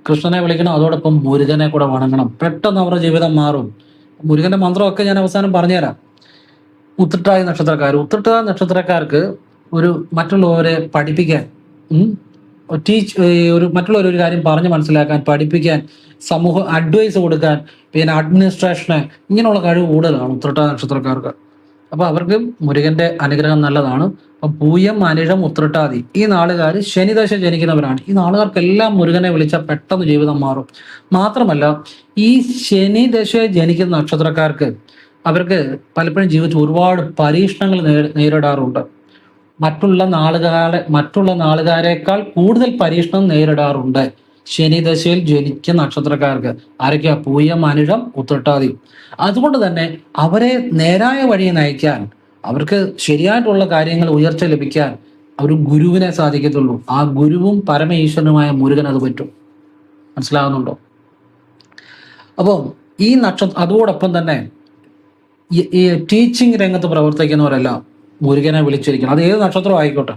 കൃഷ്ണനെ വിളിക്കണം, അതോടൊപ്പം മുരുകനെ കൂടെ വണങ്ങണം. പെട്ടെന്ന് അവരുടെ ജീവിതം മാറും. മുരുകന്റെ മന്ത്രമൊക്കെ ഞാൻ അവസാനം പറഞ്ഞുതരാം. ഉത്രട്ടാതി നക്ഷത്രക്കാർക്ക് ഒരു മറ്റുള്ളവരെ പഠിപ്പിക്കാൻ, മറ്റുള്ളവർ ഒരു കാര്യം പറഞ്ഞ് മനസ്സിലാക്കാൻ, പഠിപ്പിക്കാൻ, സമൂഹ അഡ്വൈസ് കൊടുക്കാൻ, പിന്നെ അഡ്മിനിസ്ട്രേഷന്, ഇങ്ങനെയുള്ള കഴിവ് കൂടുതലാണ് ഉത്രട്ടാതി നക്ഷത്രക്കാർക്ക്. അപ്പൊ അവർക്ക് മുരുകന്റെ അനുഗ്രഹം നല്ലതാണ്. അപ്പൊ പൂയം, അനിഴം, ഉത്രട്ടാതി ഈ നാളുകാർ ശനിദശ ജനിക്കുന്നവരാണ്. ഈ നാളുകാർക്കെല്ലാം മുരുകനെ വിളിച്ചാൽ പെട്ടെന്ന് ജീവിതം മാറും. മാത്രമല്ല, ഈ ശനിദശ ജനിക്കുന്ന നക്ഷത്രക്കാർക്ക് അവർക്ക് പലപ്പോഴും ജീവിതത്തിൽ ഒരുപാട് പരീക്ഷണങ്ങൾ നേരിടാറുണ്ട്. മറ്റുള്ള നാളുകാരേക്കാൾ കൂടുതൽ പരീക്ഷണം നേരിടാറുണ്ട് ശനിദശയിൽ ജനിക്കുന്ന നക്ഷത്രക്കാർക്ക്. ആരൊക്കെയാ? പൂയം, അനിഴം, ഉത്രട്ടാതി. അതുകൊണ്ട് തന്നെ അവരെ നേരായ വഴി നയിക്കാൻ, അവർക്ക് ശരിയായിട്ടുള്ള കാര്യങ്ങൾ ഉയർച്ച ലഭിക്കാൻ ഒരു ഗുരുവിനെ സാധിക്കത്തുള്ളൂ. ആ ഗുരുവും പരമ ഈശ്വരനുമായ മുരുകൻ അത് പറ്റും. മനസ്സിലാകുന്നുണ്ടോ? അപ്പോൾ ഈ അതോടൊപ്പം തന്നെ ഈ ടീച്ചിങ് രംഗത്ത് പ്രവർത്തിക്കുന്നവരെല്ലാം മുരുകനെ വിളിച്ചിരിക്കണം. അത് ഏത് നക്ഷത്രം ആയിക്കോട്ടെ,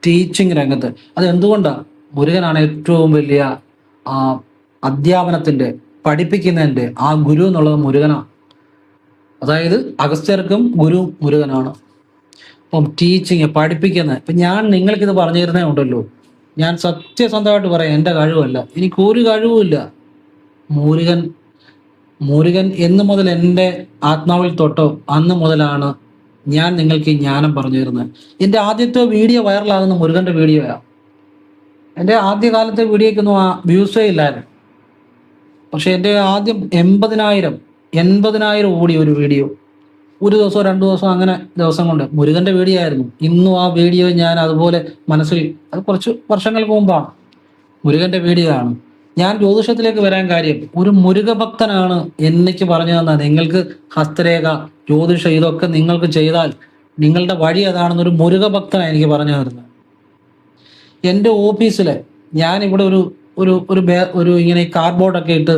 ടീച്ചിങ് രംഗത്ത്. അത് എന്തുകൊണ്ടാണ്? മുരുകനാണ് ഏറ്റവും വലിയ അധ്യാപനത്തിന്റെ, പഠിപ്പിക്കുന്നതിന്റെ ആ ഗുരു എന്നുള്ളത് മുരുകനാണ്. അതായത് അഗസ്ത്യർക്കും ഗുരു മുരുകനാണ്. അപ്പം ടീച്ചിങ്, പഠിപ്പിക്കുന്നത്. ഇപ്പം ഞാൻ നിങ്ങൾക്കിത് പറഞ്ഞു തരുന്നേ ഉണ്ടല്ലോ, ഞാൻ സത്യസന്ധമായിട്ട് പറയാം, എൻ്റെ കഴിവല്ല, എനിക്കൊരു കഴിവുമില്ല. മുരുകൻ എന്ന് മുതൽ എൻ്റെ ആത്മാവിൽ തൊട്ടോ അന്ന് മുതലാണ് ഞാൻ നിങ്ങൾക്ക് ഈ ജ്ഞാനം പറഞ്ഞു തരുന്നത്. എൻ്റെ ആദ്യത്തെ വീഡിയോ വൈറലാകുന്ന മുരുകൻ്റെ വീഡിയോയാണ്. എൻ്റെ ആദ്യകാലത്തെ വീഡിയോയ്ക്കൊന്നും വ്യൂസേ ഇല്ലായിരുന്നു. പക്ഷെ എൻ്റെ ആദ്യം 80,000 ഓടി ഒരു വീഡിയോ. ഒരു ദിവസമോ 2 ദിവസമോ അങ്ങനെ ദിവസം കൊണ്ട് മുരുകൻ്റെ വീഡിയോ ആയിരുന്നു. ഇന്നും ആ വീഡിയോ ഞാൻ അതുപോലെ മനസ്സിൽ, അത് കുറച്ച് വർഷങ്ങൾക്ക് മുമ്പാണ്, മുരുകൻ്റെ വീഡിയോ ആണ്. ഞാൻ ജ്യോതിഷത്തിലേക്ക് വരാൻ കാര്യം, ഒരു മുരുകഭക്തനാണ് എനിക്ക് പറഞ്ഞു തന്നത്. നിങ്ങൾക്ക് ഹസ്തരേഖ, ജ്യോതിഷം ഇതൊക്കെ നിങ്ങൾക്ക് ചെയ്താൽ നിങ്ങളുടെ വഴി അതാണെന്നൊരു മുരുകഭക്തനാണ് എനിക്ക് പറഞ്ഞു തരുന്നത്. എൻ്റെ ഓഫീസിൽ ഞാൻ ഇവിടെ ഒരു ഇങ്ങനെ കാർഡ്ബോർഡൊക്കെ ഇട്ട്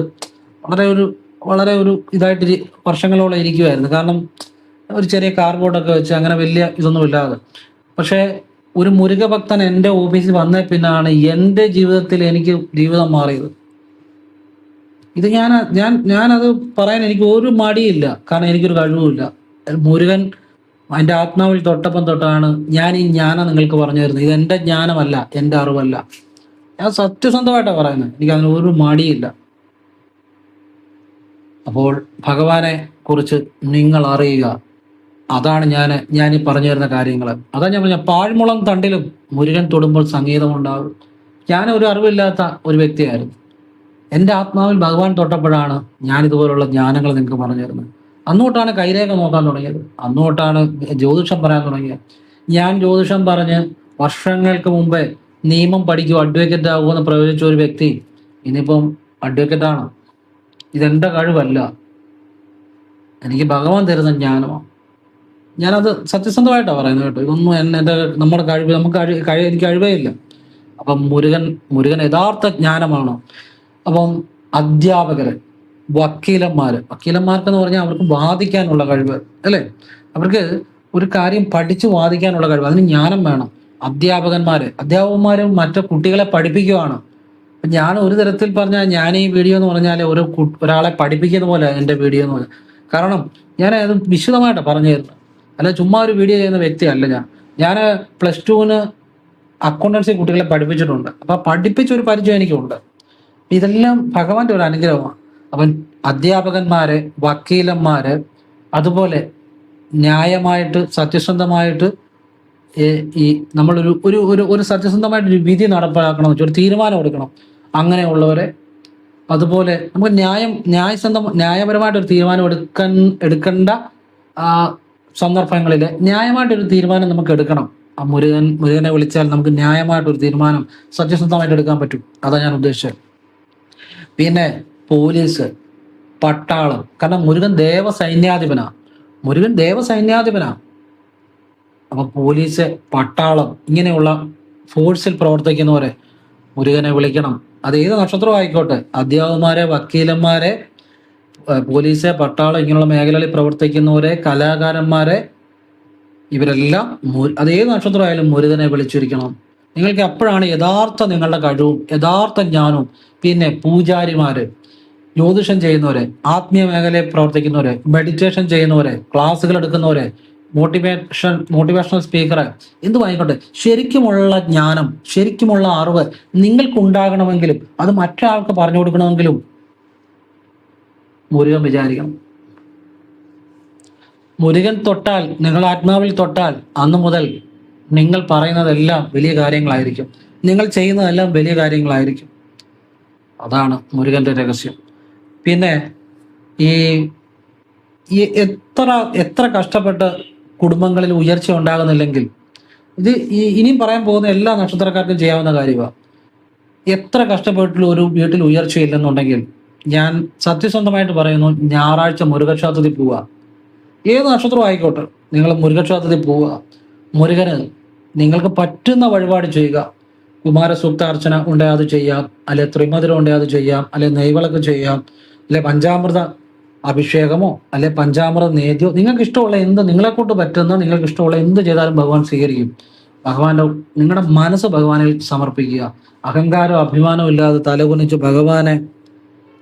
വളരെ ഒരു ഇതായിട്ട് വർഷങ്ങളോളം ഇരിക്കുമായിരുന്നു. കാരണം ഒരു ചെറിയ കാർഡ്ബോർഡൊക്കെ വെച്ച് അങ്ങനെ വലിയ ഇതൊന്നും ഇല്ലാതെ. പക്ഷേ ഒരു മുരുകഭക്തൻ എൻ്റെ ഓഫീസിൽ വന്നേ പിന്നാണ് എൻ്റെ ജീവിതത്തിൽ എനിക്ക് ജീവിതം മാറിയത്. ഇത് ഞാനത് പറയാൻ എനിക്ക് ഒരു മടിയില്ല. കാരണം എനിക്കൊരു കഴിവുമില്ല. മുരുകൻ എൻ്റെ ആത്മാവിൽ തൊട്ടാണ് ഞാൻ ഈ ജ്ഞാനം നിങ്ങൾക്ക് പറഞ്ഞു തരുന്നത്. ഇത് എൻ്റെ ജ്ഞാനമല്ല, എൻ്റെ അറിവല്ല. ഞാൻ സത്യസന്ധമായിട്ടാണ് പറയുന്നത്. എനിക്ക് അതിന് ഒരു മടിയില്ല. അപ്പോൾ ഭഗവാനെ കുറിച്ച് നിങ്ങൾ അറിയുക. അതാണ് ഞാൻ ഈ പറഞ്ഞു തരുന്ന കാര്യങ്ങൾ. അതാ ഞാൻ പറഞ്ഞ, പാഴ്മുളം തണ്ടിലും മുരുകൻ തൊടുമ്പോൾ സംഗീതം ഉണ്ടാകും. ഞാനൊരു അറിവില്ലാത്ത ഒരു വ്യക്തിയായിരുന്നു. എൻ്റെ ആത്മാവിൽ ഭഗവാൻ തൊട്ടപ്പോഴാണ് ഞാൻ ഇതുപോലുള്ള ജ്ഞാനങ്ങൾ നിങ്ങൾക്ക് പറഞ്ഞു തരുന്നത്. അന്നുതൊട്ടാണ് കൈരേഖ നോക്കാൻ തുടങ്ങിയത്. അന്നുതൊട്ടാണ് ജ്യോതിഷം പറയാൻ തുടങ്ങിയത്. ഞാൻ ജ്യോതിഷം പറഞ്ഞ് വർഷങ്ങൾക്ക് മുമ്പേ നിയമം പഠിക്കും, അഡ്വക്കേറ്റ് ആകുമെന്ന് പ്രവചിച്ച ഒരു വ്യക്തി ഇനിയിപ്പം അഡ്വക്കേറ്റാണ്. ഇതെൻ്റെ കഴിവല്ല, എനിക്ക് ഭഗവാൻ തരുന്ന ജ്ഞാനമാണ്. ഞാനത് സത്യസന്ധമായിട്ടാണ് പറയുന്നത് കേട്ടോ. ഇതൊന്നും നമ്മുടെ കഴിവ്, എനിക്ക് കഴിവേ ഇല്ല. അപ്പം മുരുകൻ യഥാർത്ഥ ജ്ഞാനമാണ്. അപ്പം അധ്യാപകര്, വക്കീലന്മാർക്കെന്ന് പറഞ്ഞാൽ അവർക്ക് വാദിക്കാനുള്ള കഴിവ്, അല്ലേ? അവർക്ക് ഒരു കാര്യം പഠിച്ച് വാദിക്കാനുള്ള കഴിവ്, അതിന് ജ്ഞാനം വേണം. അധ്യാപകന്മാരും മറ്റു കുട്ടികളെ പഠിപ്പിക്കുകയാണ്. ഞാൻ ഒരു തരത്തിൽ പറഞ്ഞാൽ, ഞാൻ ഈ വീഡിയോ എന്ന് പറഞ്ഞാൽ ഒരാളെ പഠിപ്പിക്കുന്ന പോലെ എൻ്റെ വീഡിയോ എന്ന് പറഞ്ഞാൽ. കാരണം ഞാൻ അത് വിശദമായിട്ടാണ് പറഞ്ഞു തരുന്നത്, അല്ല ചുമ്മാ ഒരു വീഡിയോ ചെയ്യുന്ന വ്യക്തിയല്ല ഞാൻ +2 അക്കൗണ്ടൻസി കുട്ടികളെ പഠിപ്പിച്ചിട്ടുണ്ട്. അപ്പൊ പഠിപ്പിച്ചൊരു പരിചയം എനിക്കുണ്ട്. ഇതെല്ലാം ഭഗവാന്റെ ഒരു അനുഗ്രഹമാണ്. അപ്പം അധ്യാപകന്മാര്, വക്കീലന്മാര്, അതുപോലെ ന്യായമായിട്ട് സത്യസന്ധമായിട്ട് ഈ നമ്മളൊരു ഒരു സത്യസന്ധമായിട്ട് ഒരു വിധി നടപ്പാക്കണം, ഒരു തീരുമാനം എടുക്കണം, അങ്ങനെയുള്ളവരെ. അതുപോലെ നമുക്ക് ന്യായപരമായിട്ടൊരു തീരുമാനം എടുക്കേണ്ട സന്ദർഭങ്ങളിൽ ന്യായമായിട്ടൊരു തീരുമാനം നമുക്ക് എടുക്കണം. ആ മുരുകനെ വിളിച്ചാൽ നമുക്ക് ന്യായമായിട്ടൊരു തീരുമാനം സത്യസന്ധമായിട്ട് എടുക്കാൻ പറ്റും. അതാണ് ഞാൻ ഉദ്ദേശിച്ചത്. പിന്നെ പോലീസ്, പട്ടാളം. കാരണം മുരുകൻ ദേവസൈന്യാധിപനാ. അപ്പൊ പോലീസ്, പട്ടാളം, ഇങ്ങനെയുള്ള ഫോഴ്സിൽ പ്രവർത്തിക്കുന്നവരെ മുരുകനെ വിളിക്കണം. അത് ഏത് നക്ഷത്രം ആയിക്കോട്ടെ, അധ്യാപകന്മാരെ, വക്കീലന്മാരെ, പോലീസ്, പട്ടാളം, ഇങ്ങനെയുള്ള മേഖലകളിൽ പ്രവർത്തിക്കുന്നവരെ, കലാകാരന്മാരെ, ഇവരെല്ലാം അത് ഏത് നക്ഷത്രമായാലും മുരുകനെ വിളിച്ചിരിക്കണം. നിങ്ങൾക്ക് അപ്പോഴാണ് യഥാർത്ഥ നിങ്ങളുടെ കഴിവും യഥാർത്ഥ ജ്ഞാനവും. പിന്നെ പൂജാരിമാര്, ജ്യോതിഷം ചെയ്യുന്നവരെ, ആത്മീയ മേഖലയിൽ പ്രവർത്തിക്കുന്നവരെ, മെഡിറ്റേഷൻ ചെയ്യുന്നവരെ, ക്ലാസ്സുകൾ എടുക്കുന്നവരെ, മോട്ടിവേഷണൽ സ്പീക്കറെ, എന്തുമായിക്കോട്ടെ, ശരിക്കുമുള്ള ജ്ഞാനം, ശരിക്കുമുള്ള അറിവ് നിങ്ങൾക്കുണ്ടാകണമെങ്കിലും അത് മറ്റൊരാൾക്ക് പറഞ്ഞു കൊടുക്കണമെങ്കിലും മുരുകൻ വിചാരിക്കണം. മുരുകൻ തൊട്ടാൽ, നിങ്ങൾ ആത്മാവിൽ തൊട്ടാൽ, അന്ന് മുതൽ നിങ്ങൾ പറയുന്നതെല്ലാം വലിയ കാര്യങ്ങളായിരിക്കും, നിങ്ങൾ ചെയ്യുന്നതെല്ലാം വലിയ കാര്യങ്ങളായിരിക്കും. അതാണ് മുരുകന്റെ രഹസ്യം. പിന്നെ ഈ എത്ര കഷ്ടപ്പെട്ട് കുടുംബങ്ങളിൽ ഉയർച്ച ഉണ്ടാകുന്നില്ലെങ്കിൽ, ഇത് ഇനിയും പറയാൻ പോകുന്ന എല്ലാ നക്ഷത്രക്കാർക്കും ചെയ്യാവുന്ന കാര്യമാണ്. എത്ര കഷ്ടപ്പെട്ടുള്ള ഒരു വീട്ടിൽ ഉയർച്ചയില്ലെന്നുണ്ടെങ്കിൽ, ഞാൻ സത്യസന്ധമായിട്ട് പറയുന്നു, ഞായറാഴ്ച മുരുകക്ഷേത്രത്തിൽ പോവുക. ഏത് നക്ഷത്രം ആയിക്കോട്ടെ, നിങ്ങൾ മുരുകക്ഷേത്രത്തിൽ പോവുക. മുരുകന് നിങ്ങൾക്ക് പറ്റുന്ന വഴിപാട് ചെയ്യുക. കുമാരസൂക്ത അർച്ചന ഉണ്ടെങ്കിൽ അത് ചെയ്യാം, അല്ലെ ത്രിമധുരം ഉണ്ടെങ്കിൽ അത് ചെയ്യാം, അല്ലെ നെയ്വിളക്ക് ചെയ്യാം, അല്ലെ പഞ്ചാമൃത അഭിഷേകമോ, അല്ലെ പഞ്ചാമൃത നേദ്യോ, നിങ്ങൾക്ക് ഇഷ്ടമുള്ള എന്ത്, നിങ്ങളെ കൊണ്ട് പറ്റുന്ന, നിങ്ങൾക്ക് ഇഷ്ടമുള്ള എന്ത് ചെയ്താലും ഭഗവാൻ സ്വീകരിക്കും. നിങ്ങളുടെ മനസ്സ് ഭഗവാനിൽ സമർപ്പിക്കുക. അഹങ്കാരവും അഭിമാനവും ഇല്ലാതെ തലകുനിച്ച് ഭഗവാനെ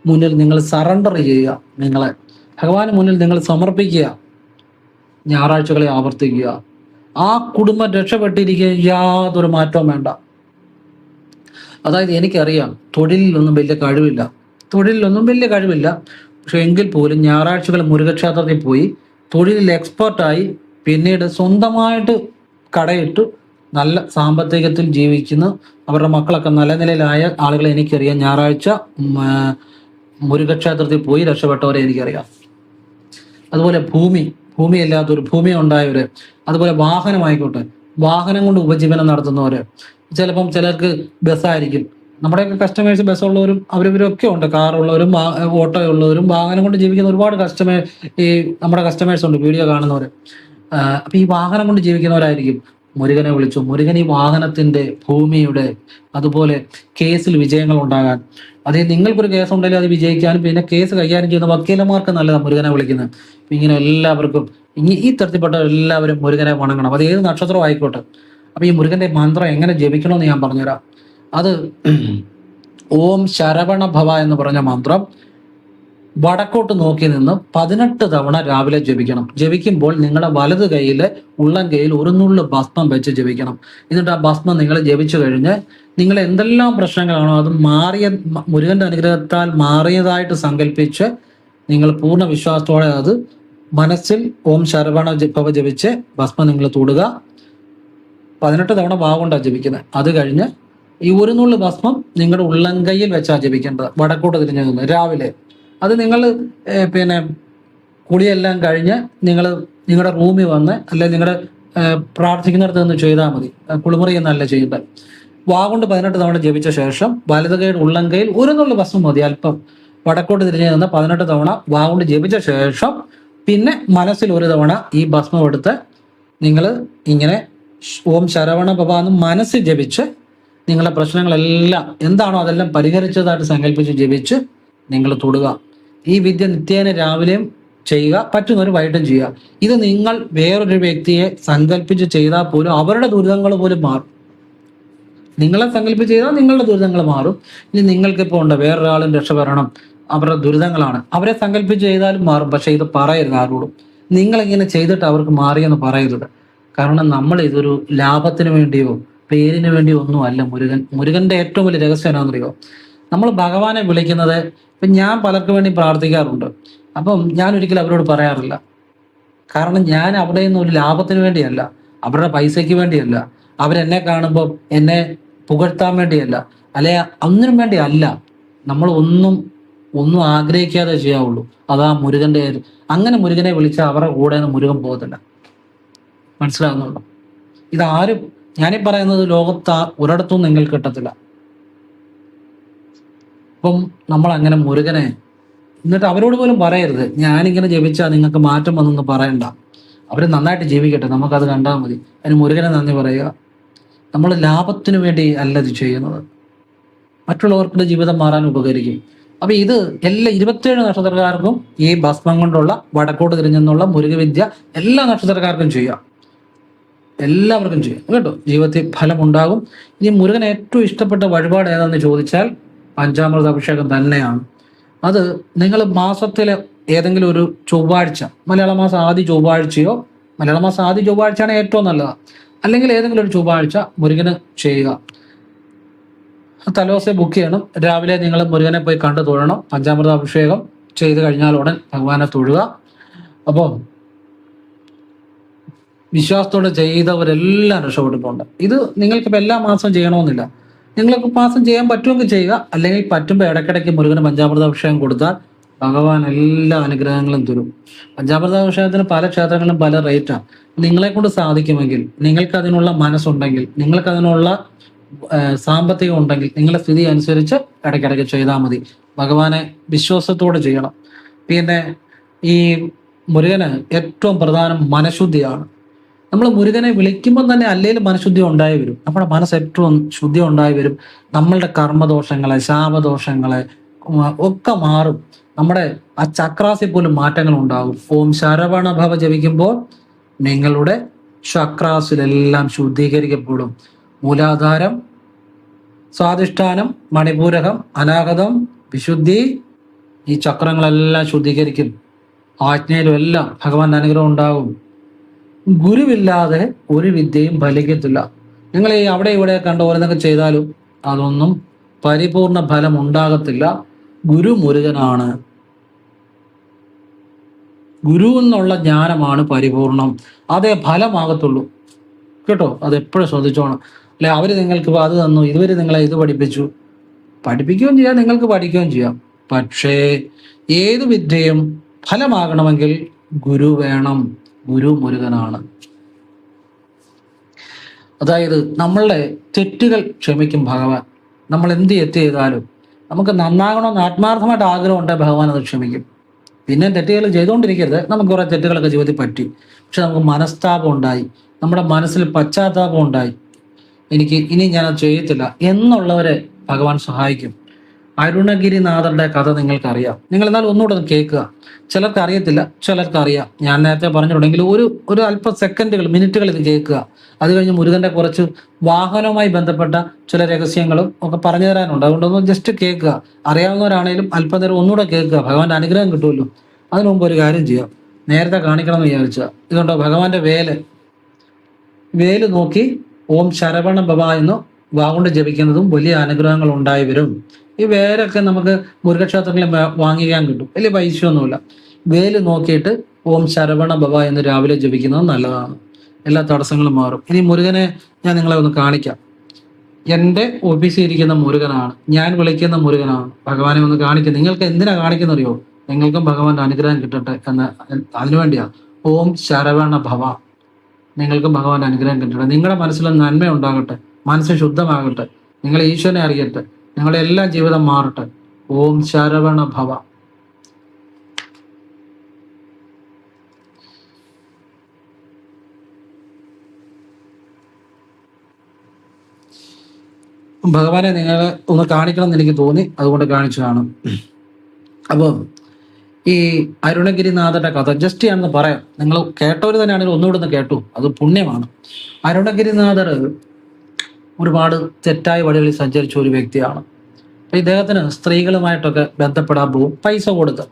മുന്നിൽ നിങ്ങൾ സറണ്ടർ ചെയ്യുക. നിങ്ങളെ ഭഗവാന് മുന്നിൽ നിങ്ങൾ സമർപ്പിക്കുക. ഞായറാഴ്ചകളെ ആവർത്തിക്കുക. ആ കുടുംബം രക്ഷപ്പെട്ടിരിക്കുക, യാതൊരു മാറ്റവും വേണ്ട. അതായത് എനിക്കറിയാം തൊഴിലിലൊന്നും വലിയ കഴിവില്ല, പക്ഷെ എങ്കിൽ പോലും ഞായറാഴ്ചകൾ മുരുകക്ഷേത്രത്തിൽ പോയി തൊഴിലിൽ എക്സ്പേർട്ടായി പിന്നീട് സ്വന്തമായിട്ട് കടയിട്ട് നല്ല സാമ്പത്തികത്തിൽ ജീവിക്കുന്ന, അവരുടെ മക്കളൊക്കെ നല്ല നിലയിലായ ആളുകളെ എനിക്കറിയാം. ഞായറാഴ്ച മുരുകക്ഷേത്രത്തിൽ പോയി രക്ഷപ്പെട്ടവരെ എനിക്കറിയാം. അതുപോലെ ഭൂമിയല്ലാത്തൊരു ഭൂമി ഉണ്ടായവര്, അതുപോലെ വാഹനമായിക്കോട്ടെ, വാഹനം കൊണ്ട് ഉപജീവനം നടത്തുന്നവര്, ചിലപ്പം ചിലർക്ക് ബസ്സായിരിക്കും. നമ്മുടെയൊക്കെ കസ്റ്റമേഴ്സ് ബസ്സുള്ളവരും അവരവരൊക്കെ ഉണ്ട്, കാറുള്ളവരും ഓട്ടോ ഉള്ളവരും വാഹനം കൊണ്ട് ജീവിക്കുന്ന ഒരുപാട് നമ്മുടെ കസ്റ്റമേഴ്സ് ഉണ്ട്, വീഡിയോ കാണുന്നവര്. അപ്പൊ ഈ വാഹനം കൊണ്ട് ജീവിക്കുന്നവരായിരിക്കും മുരുകനെ വിളിച്ചു. മുരുകൻ ഈ വാഹനത്തിന്റെ, ഭൂമിയുടെ, അതുപോലെ കേസിൽ വിജയങ്ങൾ ഉണ്ടാകാൻ, അതേ നിങ്ങൾക്കൊരു കേസ് ഉണ്ടെങ്കിൽ അത് വിജയിക്കാനും, പിന്നെ കേസ് കൈകാര്യം ചെയ്യുന്ന വക്കീലന്മാർക്ക് നല്ലതാണ് മുരുകനെ വിളിക്കുന്നത്. ഇങ്ങനെ എല്ലാവർക്കും ഈ തരത്തിൽപ്പെട്ട എല്ലാവരും മുരുകനെ വണങ്ങണം. അത് ഏത് നക്ഷത്രം ആയിക്കോട്ടെ. അപ്പൊ ഈ മുരുകന്റെ മന്ത്രം എങ്ങനെ ജപിക്കണമെന്ന് ഞാൻ പറഞ്ഞുതരാം. അത് ഓം ശരവണ ഭവ എന്ന് പറഞ്ഞ മന്ത്രം വടക്കോട്ട് നോക്കി നിന്ന് 18 തവണ രാവിലെ ജപിക്കണം. ജപിക്കുമ്പോൾ നിങ്ങളുടെ വലത് കൈയിലെ ഉള്ളം കൈയിൽ ഒരു നുള്ളു ഭസ്മം വെച്ച് ജപിക്കണം. എന്നിട്ട് ആ ഭസ്മം നിങ്ങൾ ജപിച്ചു കഴിഞ്ഞ് നിങ്ങൾ എന്തെല്ലാം പ്രശ്നങ്ങളാണോ അത് മുരുകന്റെ അനുഗ്രഹത്താൽ മാറിയതായിട്ട് സങ്കല്പിച്ച് നിങ്ങൾ പൂർണ്ണ വിശ്വാസത്തോടെ അത് മനസ്സിൽ ഓം ശരവണ ഭവ ജപിച്ച് ഭസ്മം നിങ്ങൾ തൊടുക. 18 തവണ വാഗൊണ്ടാണ് ജപിക്കുന്നത്. അത് കഴിഞ്ഞ് ഈ ഒരു നുള്ളു ഭസ്മം നിങ്ങളുടെ ഉള്ളംകൈയിൽ വെച്ചാണ് ജപിക്കേണ്ടത്, വടക്കോട്ട് തിരിഞ്ഞു നിന്ന് രാവിലെ. അത് നിങ്ങൾ പിന്നെ കുളിയെല്ലാം കഴിഞ്ഞ് നിങ്ങളുടെ റൂമിൽ വന്ന്, അല്ലെങ്കിൽ നിങ്ങളുടെ പ്രാർത്ഥിക്കുന്നിടത്ത് നിന്ന് ചെയ്താൽ മതി. കുളിമുറി എന്നല്ല ചെയ്യേണ്ടത്. വാഗൊണ്ട് 18 തവണ ജപിച്ച ശേഷം വലത് കൈയുടെ ഉള്ളംകൈയിൽ ഒരു നുള്ളു ഭസ്മം മതി, അല്പം വടക്കോട്ട് തിരിഞ്ഞു നിന്ന് 18 തവണ വാഗൊണ്ട് ജപിച്ച ശേഷം പിന്നെ മനസ്സിൽ ഒരു തവണ ഈ ഭസ്മം എടുത്ത് നിങ്ങൾ ഇങ്ങനെ ഓം ശരവണ ഭവ എന്ന് മനസ്സിൽ ജപിച്ച് നിങ്ങളുടെ പ്രശ്നങ്ങളെല്ലാം എന്താണോ അതെല്ലാം പരിഹരിച്ചതായിട്ട് സങ്കല്പിച്ച് ജപിച്ച് നിങ്ങൾ തൊടുക. ഈ വിദ്യ നിത്യേന രാവിലെയും ചെയ്യുക, പറ്റുന്നവർ വൈകിട്ടും ചെയ്യുക. ഇത് നിങ്ങൾ വേറൊരു വ്യക്തിയെ സങ്കല്പിച്ച് ചെയ്താൽ പോലും അവരുടെ ദുരിതങ്ങൾ പോലും മാറും. നിങ്ങളെ സങ്കല്പിച്ച് ചെയ്താൽ നിങ്ങളുടെ ദുരിതങ്ങൾ മാറും. ഇനി നിങ്ങൾക്കിപ്പോൾ ഉണ്ട് വേറൊരാളും രക്ഷപ്പെടണം, അവരുടെ ദുരിതങ്ങളാണ്, അവരെ സങ്കല്പിച്ച് ചെയ്താലും മാറും. പക്ഷെ ഇത് പറയരുത് ആരോടും. നിങ്ങളിങ്ങനെ ചെയ്തിട്ട് അവർക്ക് മാറിയെന്ന് പറയരുത്. കാരണം നമ്മൾ ഇതൊരു ലാഭത്തിന് വേണ്ടിയോ പേരിന് വേണ്ടിയോ ഒന്നും അല്ല. മുരുകന്റെ ഏറ്റവും വലിയ രഹസ്യം എന്നാണെന്നറിയോ? നമ്മൾ ഭഗവാനെ വിളിക്കുന്നത്, ഇപ്പം ഞാൻ പലർക്കും വേണ്ടി പ്രാർത്ഥിക്കാറുണ്ട്. അപ്പം ഞാൻ ഒരിക്കലും അവരോട് പറയാറില്ല. കാരണം ഞാൻ അവിടെ നിന്ന് ഒരു ലാഭത്തിന് വേണ്ടിയല്ല, അവരുടെ പൈസയ്ക്ക് വേണ്ടിയല്ല, അവരെന്നെ കാണുമ്പോൾ എന്നെ പുകഴ്ത്താൻ വേണ്ടിയല്ല, അല്ലെ ഒന്നിനും വേണ്ടി അല്ല. നമ്മൾ ഒന്നും ആഗ്രഹിക്കാതെ ചെയ്യാവുള്ളൂ. അതാ മുരുകന്റെ. അങ്ങനെ മുരുകനെ വിളിച്ചാൽ അവരുടെ കൂടെ മുരുകൻ പോകത്തില്ല. മനസ്സിലാകുന്നുണ്ടോ? ഇതാരും, ഞാനീ പറയുന്നത് ലോകത്ത് ഒരിടത്തും നിങ്ങൾക്ക് കിട്ടത്തില്ല. അപ്പം നമ്മൾ അങ്ങനെ മുരുകനെ, എന്നിട്ട് അവരോട് പോലും പറയരുത് ഞാനിങ്ങനെ ജപിച്ചാൽ നിങ്ങൾക്ക് മാറ്റം വന്നെന്ന് പറയണ്ട. അവർ നന്നായിട്ട് ജീവിക്കട്ടെ, നമുക്കത് കണ്ടാൽ മതി. അതിന് മുരുകനെ നന്ദി പറയുക. നമ്മൾ ലാഭത്തിനു വേണ്ടി അല്ല ഇത് ചെയ്യുന്നത്, മറ്റുള്ളവർക്കുടെ ജീവിതം മാറാൻ ഉപകരിക്കും. അപ്പൊ ഇത് എല്ലാ 27 നക്ഷത്രക്കാർക്കും ഈ ഭസ്മം കൊണ്ടുള്ള വടക്കോട്ട് തിരിഞ്ഞെന്നുള്ള മുരുകവിദ്യ എല്ലാ നക്ഷത്രക്കാർക്കും ചെയ്യാം, എല്ലാവർക്കും ചെയ്യാം കേട്ടോ. ജീവിതത്തിൽ ഫലമുണ്ടാകും. ഇനി മുരുകൻ ഏറ്റവും ഇഷ്ടപ്പെട്ട വഴിപാട് ഏതാണെന്ന് ചോദിച്ചാൽ പഞ്ചാമൃത അഭിഷേകം തന്നെയാണ്. അത് നിങ്ങൾ മാസത്തിലെ ഏതെങ്കിലും ഒരു ചൊവ്വാഴ്ച, മലയാള മാസം ആദ്യ ചൊവ്വാഴ്ചയോ, മലയാള മാസം ആദ്യ ചൊവ്വാഴ്ചയാണ് ഏറ്റവും നല്ലത്, അല്ലെങ്കിൽ ഏതെങ്കിലും ഒരു ചൊവ്വാഴ്ച മുരുകന് ചെയ്യുക. തലേദിവസം ബുക്ക് ചെയ്യണം. രാവിലെ നിങ്ങൾ മുരുകനെ പോയി കണ്ടു തൊഴണം. പഞ്ചാമൃത അഭിഷേകം ചെയ്ത് കഴിഞ്ഞാൽ ഉടൻ ഭഗവാനെ തൊഴുക. അപ്പോൾ വിശ്വാസത്തോടെ ചെയ്തവരെല്ലാം രക്ഷപ്പെട്ടിട്ടുണ്ട്. ഇത് നിങ്ങൾക്കിപ്പോൾ എല്ലാ മാസവും ചെയ്യണമെന്നില്ല. നിങ്ങൾക്ക് മാസം ചെയ്യാൻ പറ്റുമെങ്കിൽ ചെയ്യുക, അല്ലെങ്കിൽ പറ്റുമ്പോൾ ഇടയ്ക്കിടയ്ക്ക് മുരുകന് പഞ്ചാമൃത അഭിഷേകം കൊടുത്താൽ ഭഗവാൻ എല്ലാ അനുഗ്രഹങ്ങളും തരും. പഞ്ചാമൃത അഭിഷേകത്തിന് പല ക്ഷേത്രങ്ങളിലും പല റേറ്റാണ്. നിങ്ങളെ കൊണ്ട് സാധിക്കുമെങ്കിൽ, നിങ്ങൾക്ക് അതിനുള്ള മനസ്സുണ്ടെങ്കിൽ, നിങ്ങൾക്ക് അതിനുള്ള സാമ്പത്തികം ഉണ്ടെങ്കിൽ, നിങ്ങളുടെ സ്ഥിതി അനുസരിച്ച് ഇടയ്ക്കിടയ്ക്ക് ചെയ്താൽ മതി. ഭഗവാനെ വിശ്വാസത്തോടെ ചെയ്യണം. പിന്നെ ഈ മുരുകന് ഏറ്റവും പ്രധാനം മനഃശുദ്ധിയാണ്. നമ്മൾ മുരുകനെ വിളിക്കുമ്പോൾ തന്നെ അല്ലേലും മനഃശുദ്ധി ഉണ്ടായി വരും. നമ്മുടെ മനസ്സ് ഏറ്റവും ശുദ്ധി ഉണ്ടായി വരും. നമ്മളുടെ കർമ്മദോഷങ്ങളെ, ശാപദോഷങ്ങളെ ഒക്കെ മാറും. നമ്മുടെ ആ ചക്രാസിൽ പോലും മാറ്റങ്ങൾ ഉണ്ടാകും. ഓം ശരവണ ഭവ ജപിക്കുമ്പോൾ നിങ്ങളുടെ ചക്രാസിലെല്ലാം ശുദ്ധീകരിക്കപ്പെടും. മൂലാധാരം, സ്വാധിഷ്ഠാനം, മണിപൂരകം, അനാഹതം, വിശുദ്ധി, ഈ ചക്രങ്ങളെല്ലാം ശുദ്ധീകരിക്കും. ആജ്ഞയിലും എല്ലാം ഭഗവാന്റെ അനുഗ്രഹം ഉണ്ടാകും. ഗുരുവില്ലാതെ ഒരു വിദ്യയും ഫലിക്കത്തില്ല. നിങ്ങൾ ഈ അവിടെ ഇവിടെ കണ്ട ഓരോന്നൊക്കെ ചെയ്താലും അതൊന്നും പരിപൂർണ ഫലം ഉണ്ടാകത്തില്ല. ഗുരു മുരുകനാണ്. ഗുരു എന്നുള്ള ജ്ഞാനമാണ് പരിപൂർണം. അതേ ഫലമാകത്തുള്ളൂ കേട്ടോ. അതെപ്പോഴും ശ്രദ്ധിച്ചോണം. അല്ലെ അവര് നിങ്ങൾക്ക് അത് തന്നു, ഇതുവരെ നിങ്ങളെ ഇത് പഠിപ്പിച്ചു, പഠിപ്പിക്കുകയും ചെയ്യാം, നിങ്ങൾക്ക് പഠിക്കുകയും ചെയ്യാം. പക്ഷേ ഏത് വിദ്യയും ഫലമാകണമെങ്കിൽ ഗുരു വേണം. ഗുരു മുരുകനാണ്. അതായത് നമ്മളുടെ തെറ്റുകൾ ക്ഷമിക്കും ഭഗവാൻ. നമ്മൾ എന്ത് തെറ്റ് ചെയ്താലും നമുക്ക് നന്നാകണമെന്ന് ആത്മാർത്ഥമായിട്ട് ആഗ്രഹം ഉണ്ടെങ്കിൽ ഭഗവാൻ അത് ക്ഷമിക്കും. പിന്നെ തെറ്റുകൾ ചെയ്തുകൊണ്ടിരിക്കരുത്. നമുക്ക് കുറേ തെറ്റുകളൊക്കെ ജീവിതത്തിൽ പറ്റി, പക്ഷെ നമുക്ക് മനസ്താപം ഉണ്ടായി, നമ്മുടെ മനസ്സിൽ പശ്ചാത്താപം ഉണ്ടായി, എനിക്ക് ഇനി ഞാനത് ചെയ്യത്തില്ല എന്നുള്ളവരെ ഭഗവാൻ സഹായിക്കും. അരുണഗിരിനാഥരുടെ കഥ നിങ്ങൾക്കറിയാം. നിങ്ങൾ എന്നാൽ ഒന്നുകൂടെ കേൾക്കുക. ചിലർക്ക് അറിയത്തില്ല, ചിലർക്ക് അറിയാം. ഞാൻ നേരത്തെ പറഞ്ഞിട്ടുണ്ടെങ്കിൽ ഒരു അല്പ സെക്കൻഡുകൾ, മിനിറ്റുകൾ ഇത് കേൾക്കുക. അത് കഴിഞ്ഞ് മുരുകന്റെ കുറച്ച് വാഹനവുമായി ബന്ധപ്പെട്ട ചില രഹസ്യങ്ങളും ഒക്കെ പറഞ്ഞു തരാനുണ്ട്. അതുകൊണ്ടൊന്ന് ജസ്റ്റ് കേൾക്കുക. അറിയാവുന്നവരാണേലും അല്പനേരം ഒന്നുകൂടെ കേൾക്കുക. ഭഗവാന്റെ അനുഗ്രഹം കിട്ടുമല്ലോ. അതിനു മുമ്പ് ഒരു കാര്യം ചെയ്യാം. നേരത്തെ കാണിക്കണം എന്ന് വിചാരിച്ച ഇതുകൊണ്ടോ ഭഗവാന്റെ വേല് നോക്കി ഓം ശരവണ ഭവ എന്ന് വാഗുകൊണ്ട് ജപിക്കുന്നതും വലിയ അനുഗ്രഹങ്ങൾ ഉണ്ടായി വരും. ഈ വേലൊക്കെ നമുക്ക് മുരുകക്ഷേത്രങ്ങളിൽ വാങ്ങിക്കാൻ കിട്ടും, വലിയ പൈസയൊന്നുമില്ല. വേല് നോക്കിയിട്ട് ഓം ശരവണ ഭവ എന്ന് രാവിലെ ജപിക്കുന്നത് നല്ലതാണ്. എല്ലാ തടസ്സങ്ങളും മാറും. ഇനി മുരുകനെ ഞാൻ നിങ്ങളെ ഒന്ന് കാണിക്കാം. എൻ്റെ ഓഫീസിൽ ഇരിക്കുന്ന മുരുകനാണ്, ഞാൻ വിളിക്കുന്ന മുരുകനാണ്. ഭഗവാനെ ഒന്ന് കാണിക്കുക. നിങ്ങൾക്ക് എന്തിനാ കാണിക്കുന്നറിയോ? നിങ്ങൾക്കും ഭഗവാന്റെ അനുഗ്രഹം കിട്ടട്ടെ എന്ന്, അതിനുവേണ്ടിയാ. ഓം ശരവണ ഭവ. നിങ്ങൾക്കും ഭഗവാന്റെ അനുഗ്രഹം കിട്ടട്ടെ. നിങ്ങളുടെ മനസ്സിൽ നന്മ ഉണ്ടാകട്ടെ, മനസ്സ് ശുദ്ധമാകട്ടെ, നിങ്ങൾ ഈശ്വരനെ അറിയട്ടെ, നിങ്ങളുടെ എല്ലാ ജീവിതം മാറട്ടെ. ഓം ശരവണ ഭവ. ഭഗവാനെ നിങ്ങളെ ഒന്ന് കാണിക്കണം എന്ന് എനിക്ക് തോന്നി, അതുകൊണ്ട് കാണിച്ചതാണ്. അപ്പം ഈ അരുണഗിരിനാഥന്റെ കഥ ജസ്റ്റ് ഞാനൊന്ന് പറയാം. നിങ്ങൾ കേട്ടവർ തന്നെയാണെങ്കിൽ ഒന്നുകൂടെ ഒന്ന് കേട്ടു, അത് പുണ്യമാണ്. അരുണഗിരിനാഥർ ഒരുപാട് തെറ്റായ വഴികളിൽ സഞ്ചരിച്ച ഒരു വ്യക്തിയാണ്. അപ്പം ഇദ്ദേഹത്തിന് സ്ത്രീകളുമായിട്ടൊക്കെ ബന്ധപ്പെടാൻ പോകും, പൈസ കൊടുത്ത്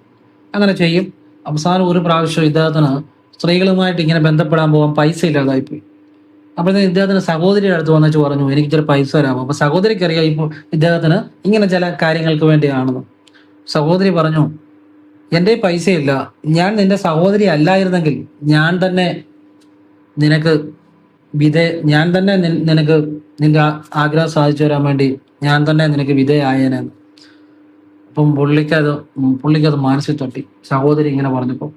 അങ്ങനെ ചെയ്യും. അവസാനം ഒരു പ്രാവശ്യം ഇദ്ദേഹത്തിന് സ്ത്രീകളുമായിട്ട് ഇങ്ങനെ ബന്ധപ്പെടാൻ പോകാൻ പൈസ ഇല്ലാതായിപ്പോയി. അപ്പോഴത്തേക്ക് ഇദ്ദേഹത്തിന് സഹോദരിയുടെ അടുത്ത് വന്നിട്ട് പറഞ്ഞു, എനിക്ക് ചില പൈസ തരാമോ? അപ്പൊ സഹോദരിക്ക് അറിയാം ഇപ്പോൾ ഇദ്ദേഹത്തിന് ഇങ്ങനെ ചില കാര്യങ്ങൾക്ക് വേണ്ടിയാണെന്ന്. സഹോദരി പറഞ്ഞു, എൻ്റെ പൈസയില്ല, ഞാൻ നിന്റെ സഹോദരി അല്ലായിരുന്നെങ്കിൽ ഞാൻ തന്നെ നിനക്ക് നിനക്ക് നിന്റെ ആഗ്രഹം സാധിച്ചു തരാൻ വേണ്ടി ഞാൻ തന്നെ നിനക്ക് വിധേയായേനെന്ന്. അപ്പം പുള്ളിക്കത് മനസ്സിൽ തട്ടി. സഹോദരി ഇങ്ങനെ പറഞ്ഞപ്പോൾ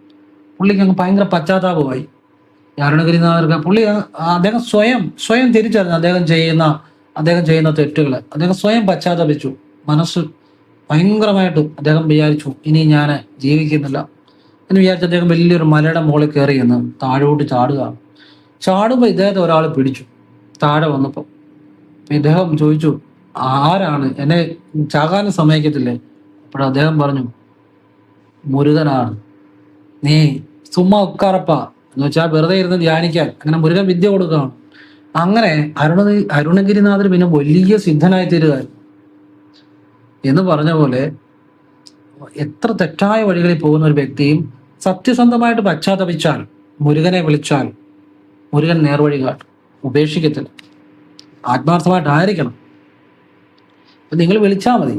പുള്ളിക്ക് അങ്ങ് ഭയങ്കര പശ്ചാത്താപമായി. അരുണഗിരിനാഥർക്ക് അദ്ദേഹം സ്വയം തിരിച്ചറിഞ്ഞു അദ്ദേഹം ചെയ്യുന്ന തെറ്റുകളെ. അദ്ദേഹം സ്വയം പശ്ചാത്തപിച്ചു. മനസ്സ് ഭയങ്കരമായിട്ട് അദ്ദേഹം വിചാരിച്ചു, ഇനി ഞാൻ ജീവിക്കുന്നില്ല, എന്ന് വിചാരിച്ച് അദ്ദേഹം വലിയൊരു മലയുടെ മുകളിൽ കയറി എന്ന് താഴോട്ട് ചാടുമ്പോൾ ഇദ്ദേഹത്തെ ഒരാൾ പിടിച്ചു. താഴെ വന്നപ്പോൾ ഇദ്ദേഹം ചോദിച്ചു, ആരാണ്, എന്നെ ചാകാനും സമ്മതിക്കത്തില്ലേ? അപ്പോൾ അദ്ദേഹം പറഞ്ഞു, മുരുകനാണ്. നീ സുമ്മാ ഉക്കാറപ്പ എന്ന് വെച്ചാൽ വെറുതെ ഇരുന്ന് ധ്യാനിക്കാൻ. അങ്ങനെ മുരുകൻ വിദ്യ കൊടുക്കുകയാണ്. അങ്ങനെ അരുണഗിരിനാഥർ പിന്നെ വലിയ സിദ്ധനായി തീരുകയായിരുന്നു. എന്ന് പറഞ്ഞ പോലെ എത്ര തെറ്റായ വഴികളിൽ പോകുന്ന ഒരു വ്യക്തിയും സത്യസന്ധമായിട്ട് പശ്ചാത്തപിച്ചാൽ, മുരുകനെ വിളിച്ചാൽ മുരുകൻ നേർവഴി കാട്ടും, ഉപേക്ഷിക്കത്തില്ല. ആത്മാർത്ഥമായിട്ടായിരിക്കണം. അപ്പം നിങ്ങൾ വിളിച്ചാൽ മതി.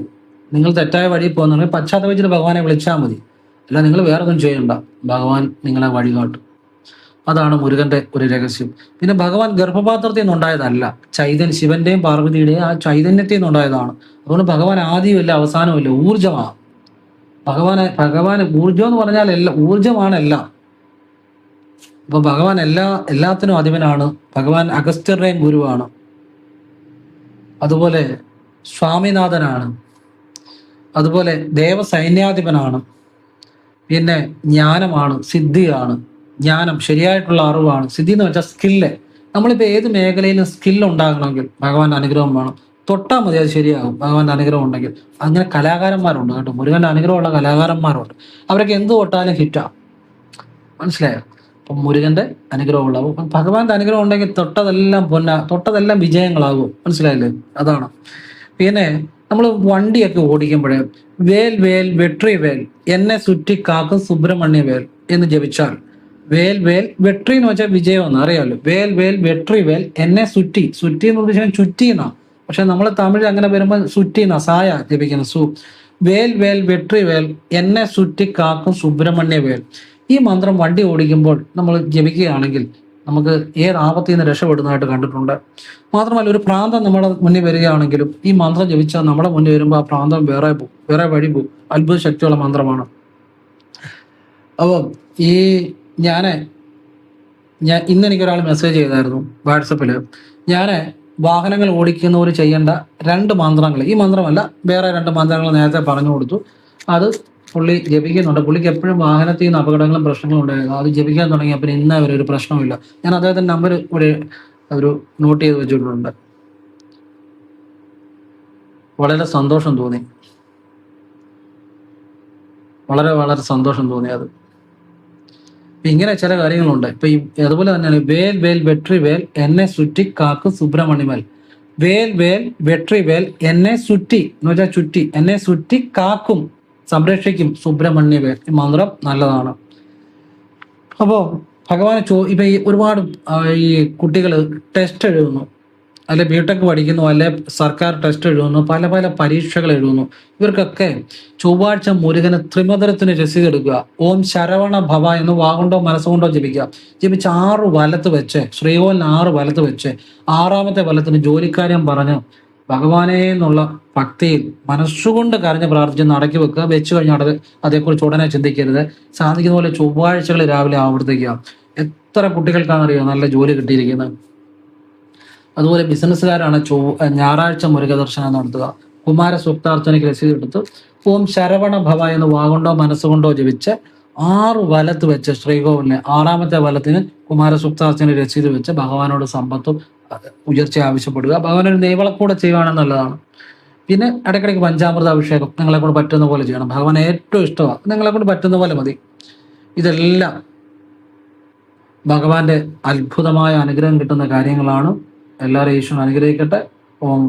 നിങ്ങൾ തെറ്റായ വഴി പോകുന്നുണ്ടെങ്കിൽ പശ്ചാത്തപിച്ചിട്ട് ഭഗവാനെ വിളിച്ചാൽ മതി. അല്ല, നിങ്ങൾ വേറെ ഒന്നും ചെയ്യണ്ട, ഭഗവാൻ നിങ്ങളെ വഴി കാട്ടും. അതാണ് മുരുകന്റെ ഒരു രഹസ്യം. പിന്നെ ഭഗവാൻ ഗർഭപാത്രത്തിൽ നിന്നുണ്ടായതല്ല, ശിവന്റെയും പാർവതിയുടെയും ആ ചൈതന്യത്തിൽ നിന്നുണ്ടായതാണ്. അതുകൊണ്ട് ഭഗവാൻ ആദ്യമില്ല അവസാനമില്ല, ഊർജമാണ്. ഭഗവാൻ ഊർജം എന്ന് പറഞ്ഞാൽ ഊർജമാണ് എല്ലാം. അപ്പൊ ഭഗവാൻ എല്ലാത്തിനും അധിപനാണ്. ഭഗവാൻ അഗസ്ത്യരുടെയും ഗുരുവാണ്. അതുപോലെ സ്വാമിനാഥനാണ്. അതുപോലെ ദേവസൈന്യാധിപനാണ്. പിന്നെ ജ്ഞാനമാണ്, സിദ്ധിയാണ്. ജ്ഞാനം ശരിയായിട്ടുള്ള അറിവാണ്. സിദ്ധി എന്ന് വെച്ചാൽ സ്കില്ല്. നമ്മളിപ്പോൾ ഏത് മേഖലയിലും സ്കില്ല് ഉണ്ടാകണമെങ്കിൽ ഭഗവാന്റെ അനുഗ്രഹം വേണം. തൊട്ടാൽ മതി, അത് ശരിയാകും ഭഗവാന്റെ അനുഗ്രഹം ഉണ്ടെങ്കിൽ. അങ്ങനെ കലാകാരന്മാരുണ്ട് കേട്ടോ, മുരുകന്റെ അനുഗ്രഹമുള്ള കലാകാരന്മാരുണ്ട്. അവരൊക്കെ എന്ത് തൊട്ടാലും ഹിറ്റാണ്. മനസ്സിലായോ? അപ്പം മുരുകന്റെ അനുഗ്രഹമുള്ള, ഭഗവാന്റെ അനുഗ്രഹം ഉണ്ടെങ്കിൽ തൊട്ടതെല്ലാം വിജയങ്ങളാകും. മനസ്സിലായില്ലേ? അതാണ്. പിന്നെ നമ്മൾ വണ്ടിയൊക്കെ ഓടിക്കുമ്പോഴേ വേൽ വേൽ വെട്രി വേൽ എന്നെ സുറ്റി കാക്കും സുബ്രഹ്മണ്യ വേൽ എന്ന് ജപിച്ചാൽ, വേൽ വേൽ വെട്രി എന്ന് വെച്ചാൽ വിജയം എന്ന് അറിയാമല്ലോ. വേൽ വേൽ വെട്രി വേൽ എന്നെ സുറ്റി എന്ന് ഉദ്ദേശിച്ചാൽ ചുറ്റിന്നാ. പക്ഷെ നമ്മൾ തമിഴ് അങ്ങനെ വരുമ്പോൾ സുറ്റിന്ന സായ ജപിക്കുന്നു. വേൽ വേൽ വെട്രി വേൽ എന്നെ സുറ്റി കാക്കും സുബ്രഹ്മണ്യ വേൽ. ഈ മന്ത്രം വണ്ടി ഓടിക്കുമ്പോൾ നമ്മൾ ജപിക്കുകയാണെങ്കിൽ നമുക്ക് ഏത് ആപത്തിൽ നിന്ന് രക്ഷപ്പെടുന്നതായിട്ട് കണ്ടിട്ടുണ്ട്. മാത്രമല്ല, ഒരു പ്രാന്തം നമ്മുടെ മുന്നിൽ വരികയാണെങ്കിലും ഈ മന്ത്രം ജപിച്ചാൽ നമ്മുടെ മുന്നിൽ വരുമ്പോൾ ആ പ്രാന്തം വേറെ വഴി പോകും. അത്ഭുത ശക്തിയുള്ള മന്ത്രമാണ്. അപ്പോൾ ഞാൻ ഇന്ന് എനിക്കൊരാൾ മെസ്സേജ് ചെയ്തായിരുന്നു വാട്സപ്പിൽ. ഞാൻ വാഹനങ്ങൾ ഓടിക്കുന്നവർ ചെയ്യേണ്ട 2 മന്ത്രങ്ങൾ, ഈ മന്ത്രമല്ല വേറെ 2 മന്ത്രങ്ങൾ നേരത്തെ പറഞ്ഞു കൊടുത്തു. അത് പുള്ളി ജപിക്കുന്നുണ്ട്. പുള്ളിക്ക് എപ്പോഴും വാഹനത്തിൽ നിന്ന് അപകടങ്ങളും പ്രശ്നങ്ങളും ഉണ്ടായിരുന്നു. അത് ജപിക്കാൻ തുടങ്ങിയപ്പോൾ ഇന്നേ വരെ ഒരു പ്രശ്നമില്ല. ഞാൻ അദ്ദേഹത്തിൻ്റെ നമ്പർ ഇവിടെ ഒരു നോട്ട് ചെയ്ത് വെച്ചിട്ടുണ്ട്. വളരെ സന്തോഷം തോന്നി, വളരെ സന്തോഷം തോന്നി. അത് ഇങ്ങനെ ചില കാര്യങ്ങളുണ്ട്. ഇപ്പൊ അതുപോലെ തന്നെയാണ് വേൽ വേൽ വെട്രി വേൽ എന്നെ സുറ്റി കാക്കും സുബ്രഹ്മണ്യമേൽ. വേൽ വേൽ വെട്രി വേൽ എന്നെ സുറ്റി എന്ന് വെച്ചാൽ ചുറ്റി, എന്നെ സുറ്റി കാക്കും സംരക്ഷിക്കും സുബ്രഹ്മണ്യവേൽ. ഈ മന്ത്രം നല്ലതാണ്. അപ്പോൾ ഭഗവാനെ ഇപ്പൊ ഒരുപാട് ഈ കുട്ടികൾ ടെസ്റ്റ് എഴുതുന്നു, അല്ലെ ബിടെക് പഠിക്കുന്നു, അല്ലെ സർക്കാർ ടെസ്റ്റ് എഴുതുന്നു, പല പരീക്ഷകൾ എഴുതുന്നു. ഇവർക്കൊക്കെ ചൊവ്വാഴ്ച മുരുകന് ത്രിമധുരത്തിന് രസീത് എടുക്കുക. ഓം ശരവണ ഭവ എന്ന് വാഗുണ്ടോ മനസ്സുകൊണ്ടോ ജപിക്കുക. ജപിച്ച് 6 വലത്ത് വെച്ച്, ശ്രീകോലിന് 6 വലത്ത് വെച്ച്, 6ാമത്തെ വലത്തിന് ജോലിക്കാര്യം പറഞ്ഞ് ഭഗവാനെ എന്നുള്ള ഭക്തിയിൽ മനസ്സുകൊണ്ട് കരഞ്ഞ് പ്രാർത്ഥിച്ച് നടക്കി വെക്കുക. വെച്ച് കഴിഞ്ഞാൽ അതേക്കുറിച്ച് ഉടനെ ചിന്തിക്കരുത്. സാധിക്കുന്ന പോലെ ചൊവ്വാഴ്ചകൾ രാവിലെ ആവർത്തിക്കുക. എത്ര കുട്ടികൾക്കാണെന്നറിയോ നല്ല ജോലി കിട്ടിയിരിക്കുന്നത്. അതുപോലെ ബിസിനസ്സുകാരാണ് ഞായറാഴ്ച മുരുക ദർശനം നടത്തുക. കുമാര സൂക്താർച്ചനയ്ക്ക് രസീത് എടുത്ത് ഓം ശരവണ ഭവ എന്ന് വാഗുണ്ടോ മനസ്സുകൊണ്ടോ ജപിച്ച് 6 വലത്ത് വെച്ച് ശ്രീകോവിലിനെ 6ാമത്തെ വലത്തിന് കുമാര സൂക്താർച്ചന രസീത് വെച്ച് ഭഗവാനോട് സമ്പത്തും ഉയർച്ച ആവശ്യപ്പെടുക. ഭഗവാനൊരു നെയ്വളക്കൂടെ ചെയ്യുകയാണെന്നുള്ളതാണ്. പിന്നെ ഇടയ്ക്കിടയ്ക്ക് പഞ്ചാമൃത അഭിഷേകം നിങ്ങളെ കൊണ്ട് പറ്റുന്ന പോലെ ചെയ്യണം. ഭഗവാൻ ഏറ്റവും ഇഷ്ടമാണ്, നിങ്ങളെ കൊണ്ട് പറ്റുന്ന പോലെ മതി. ഇതെല്ലാം ഭഗവാന്റെ അത്ഭുതമായ അനുഗ്രഹം കിട്ടുന്ന കാര്യങ്ങളാണ്. എല്ലാവരെയും ഈശ്വരൻ അനുഗ്രഹിക്കട്ടെ. ഓം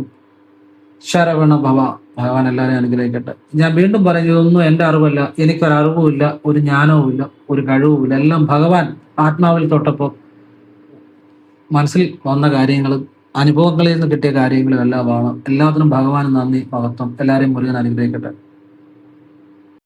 ശരവണ ഭവ. ഭഗവാൻ എല്ലാവരെയും അനുഗ്രഹിക്കട്ടെ. ഞാൻ വീണ്ടും പറയുന്നത്, ഇതൊന്നും എൻ്റെ അറിവല്ല, എനിക്കൊരറിവുമില്ല, ഒരു ജ്ഞാനവുമില്ല, ഒരു കഴിവുമില്ല. എല്ലാം ഭഗവാൻ ആത്മാവിൽ തൊട്ടപ്പോൾ മനസ്സിൽ വന്ന കാര്യങ്ങളും അനുഭവങ്ങളിൽ നിന്ന് കിട്ടിയ കാര്യങ്ങളും എല്ലാമാണ്. എല്ലാത്തിനും ഭഗവാന് നന്ദി, മഹത്വം. എല്ലാവരെയും മുരുകൻ അനുഗ്രഹിക്കട്ടെ.